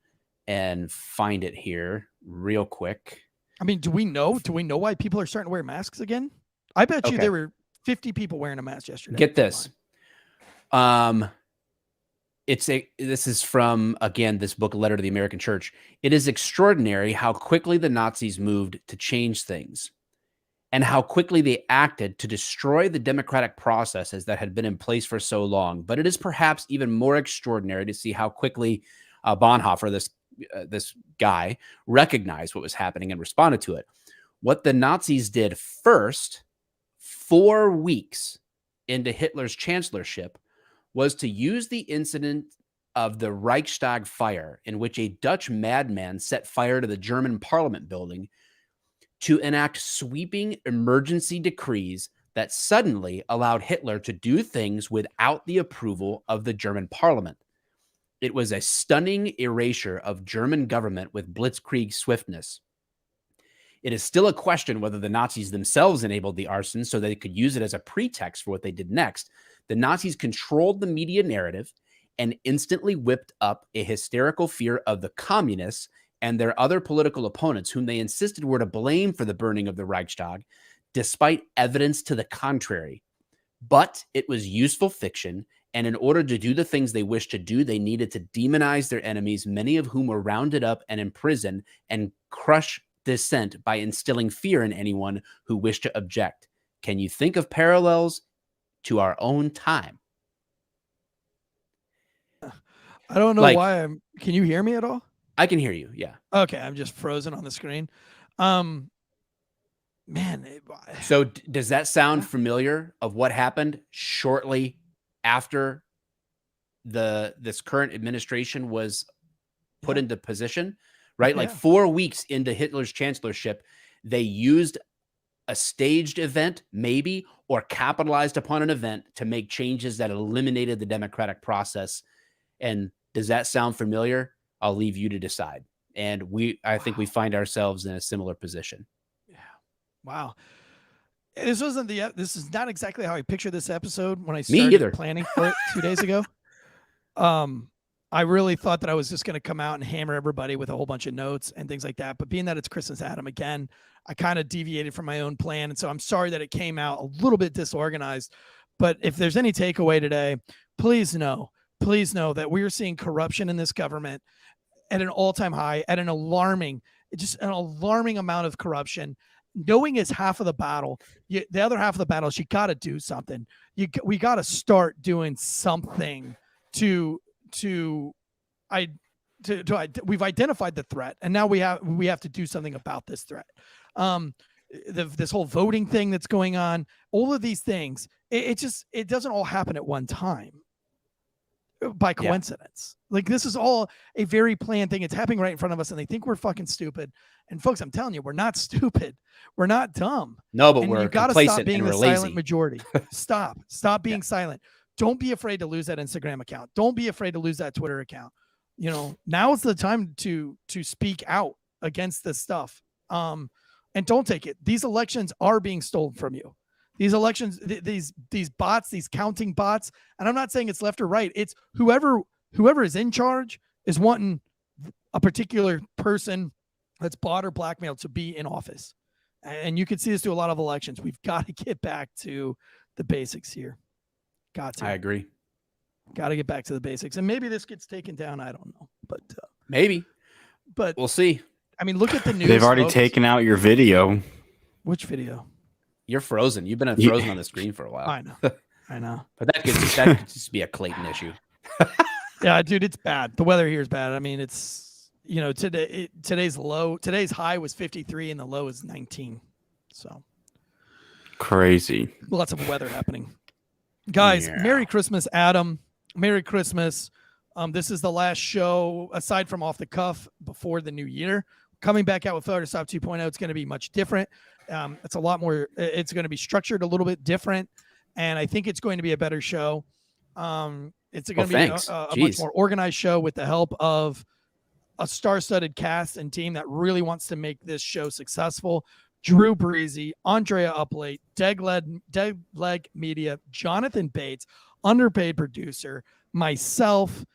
and find it here real quick. I mean, do we know why people are starting to wear masks again? I bet you there were 50 people wearing a mask yesterday. Get this. This is from, again, this book, A Letter to the American Church. It is extraordinary how quickly the Nazis moved to change things and how quickly they acted to destroy the democratic processes that had been in place for so long. But it is perhaps even more extraordinary to see how quickly Bonhoeffer, this guy, recognized what was happening and responded to it. What the Nazis did first, 4 weeks into Hitler's chancellorship, was to use the incident of the Reichstag fire, in which a Dutch madman set fire to the German parliament building, to enact sweeping emergency decrees that suddenly allowed Hitler to do things without the approval of the German parliament. It was a stunning erasure of German government with blitzkrieg swiftness. It is still a question whether the Nazis themselves enabled the arson so they could use it as a pretext for what they did next. The Nazis controlled the media narrative and instantly whipped up a hysterical fear of the communists and their other political opponents, whom they insisted were to blame for the burning of the Reichstag, despite evidence to the contrary. But it was useful fiction, and in order to do the things they wished to do, they needed to demonize their enemies, many of whom were rounded up and imprisoned, and crush dissent by instilling fear in anyone who wished to object. Can you think of parallels to our own time? I don't know why can you hear me at all? I can hear you. Yeah. Okay. I'm just frozen on the screen. So does that sound familiar of what happened shortly after this current administration was put into position, right? Like 4 weeks into Hitler's chancellorship, they used a staged event, maybe, or capitalized upon an event to make changes that eliminated the democratic process. And does that sound familiar? I'll leave you to decide. And I think we find ourselves in a similar position. Yeah. Wow. This is not exactly how I pictured this episode when I started planning for it 2 days ago. I really thought that I was just going to come out and hammer everybody with a whole bunch of notes and things like that. But being that it's Christmas Adam again, I kind of deviated from my own plan. And so I'm sorry that it came out a little bit disorganized. But if there's any takeaway today, please know that we are seeing corruption in this government at an all-time high, at an alarming amount of corruption. Knowing is half of the battle. The other half of the battle is you got to do something. We got to start doing something we've identified the threat, and now we have to do something about this threat. This whole voting thing that's going on, all of these things, it doesn't all happen at one time. by coincidence. Like, this is all a very planned thing. It's happening right in front of us, and they think we're fucking stupid. And folks, I'm telling you, we're not stupid. We're not dumb. No, but and we're you got to complacent stop being and the we're silent lazy. majority. Stop being silent. Don't be afraid to lose that Instagram account. Don't be afraid to lose that Twitter account. You know, now is the time to speak out against this stuff. And don't take it. These elections are being stolen from you. These elections, these bots, these counting bots, and I'm not saying it's left or right. It's whoever is in charge is wanting a particular person that's bought or blackmailed to be in office. And you can see this through a lot of elections. We've got to get back to the basics here. Got to. I agree. Got to get back to the basics. And maybe this gets taken down. I don't know. But maybe. But we'll see. I mean, look at the news. They've already taken out your video. Which video? You're frozen. You've been frozen on the screen for a while. I know. I know. But that could just be a Clayton issue. Yeah, dude, it's bad. The weather here is bad. I mean, it's, you know, today's high was 53 and the low is 19. So crazy. Lots of weather happening. Guys, Merry Christmas, Adam. Merry Christmas. This is the last show, aside from Off the Cuff, before the new year. Coming back out with Florida Stop 2.0, it's going to be much different. It's a lot more, it's going to be structured a little bit different. And I think it's going to be a better show. It's going to be a much more organized show with the help of a star-studded cast and team that really wants to make this show successful. Drew Breezy, Andrea Uplate, Degleg Media, Jonathan Bates, underpaid producer, myself,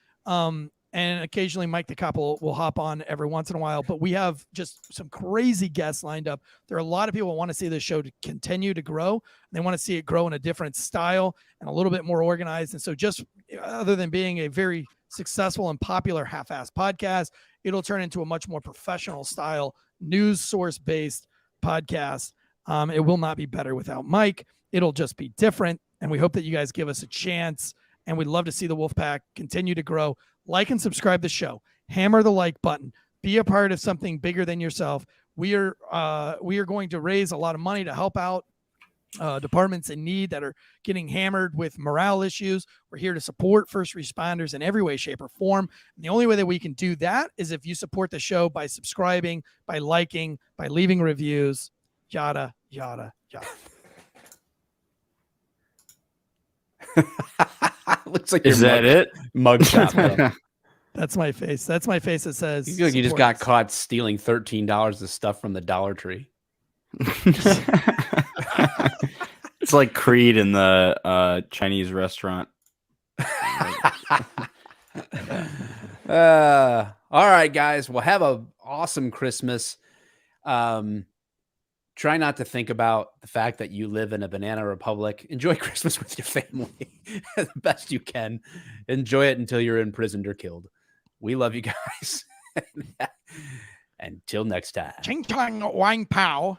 and occasionally Mike the Cop will hop on every once in a while. But we have just some crazy guests lined up. There are a lot of people who want to see this show to continue to grow. They want to see it grow in a different style and a little bit more organized. And so just other than being a very successful and popular half-assed podcast, it'll turn into a much more professional style, news source-based podcast. It will not be better without Mike. It'll just be different. And we hope that you guys give us a chance. And we'd love to see the Wolfpack continue to grow. Like and subscribe the show. Hammer the like button. Be a part of something bigger than yourself. We are going to raise a lot of money to help out departments in need that are getting hammered with morale issues. We're here to support first responders in every way, shape, or form. And the only way that we can do that is if you support the show by subscribing, by liking, by leaving reviews, yada, yada, yada. Looks like is that it? Mugshot. That's my face. That's my face that says. You feel like you just got caught stealing $13 of stuff from the Dollar Tree. It's like Creed in the Chinese restaurant. All right, guys. Well, have an awesome Christmas. Try not to think about the fact that you live in a banana republic. Enjoy Christmas with your family the best you can. Enjoy it until you're imprisoned or killed. We love you guys. Until next time. Ching chong wang pow.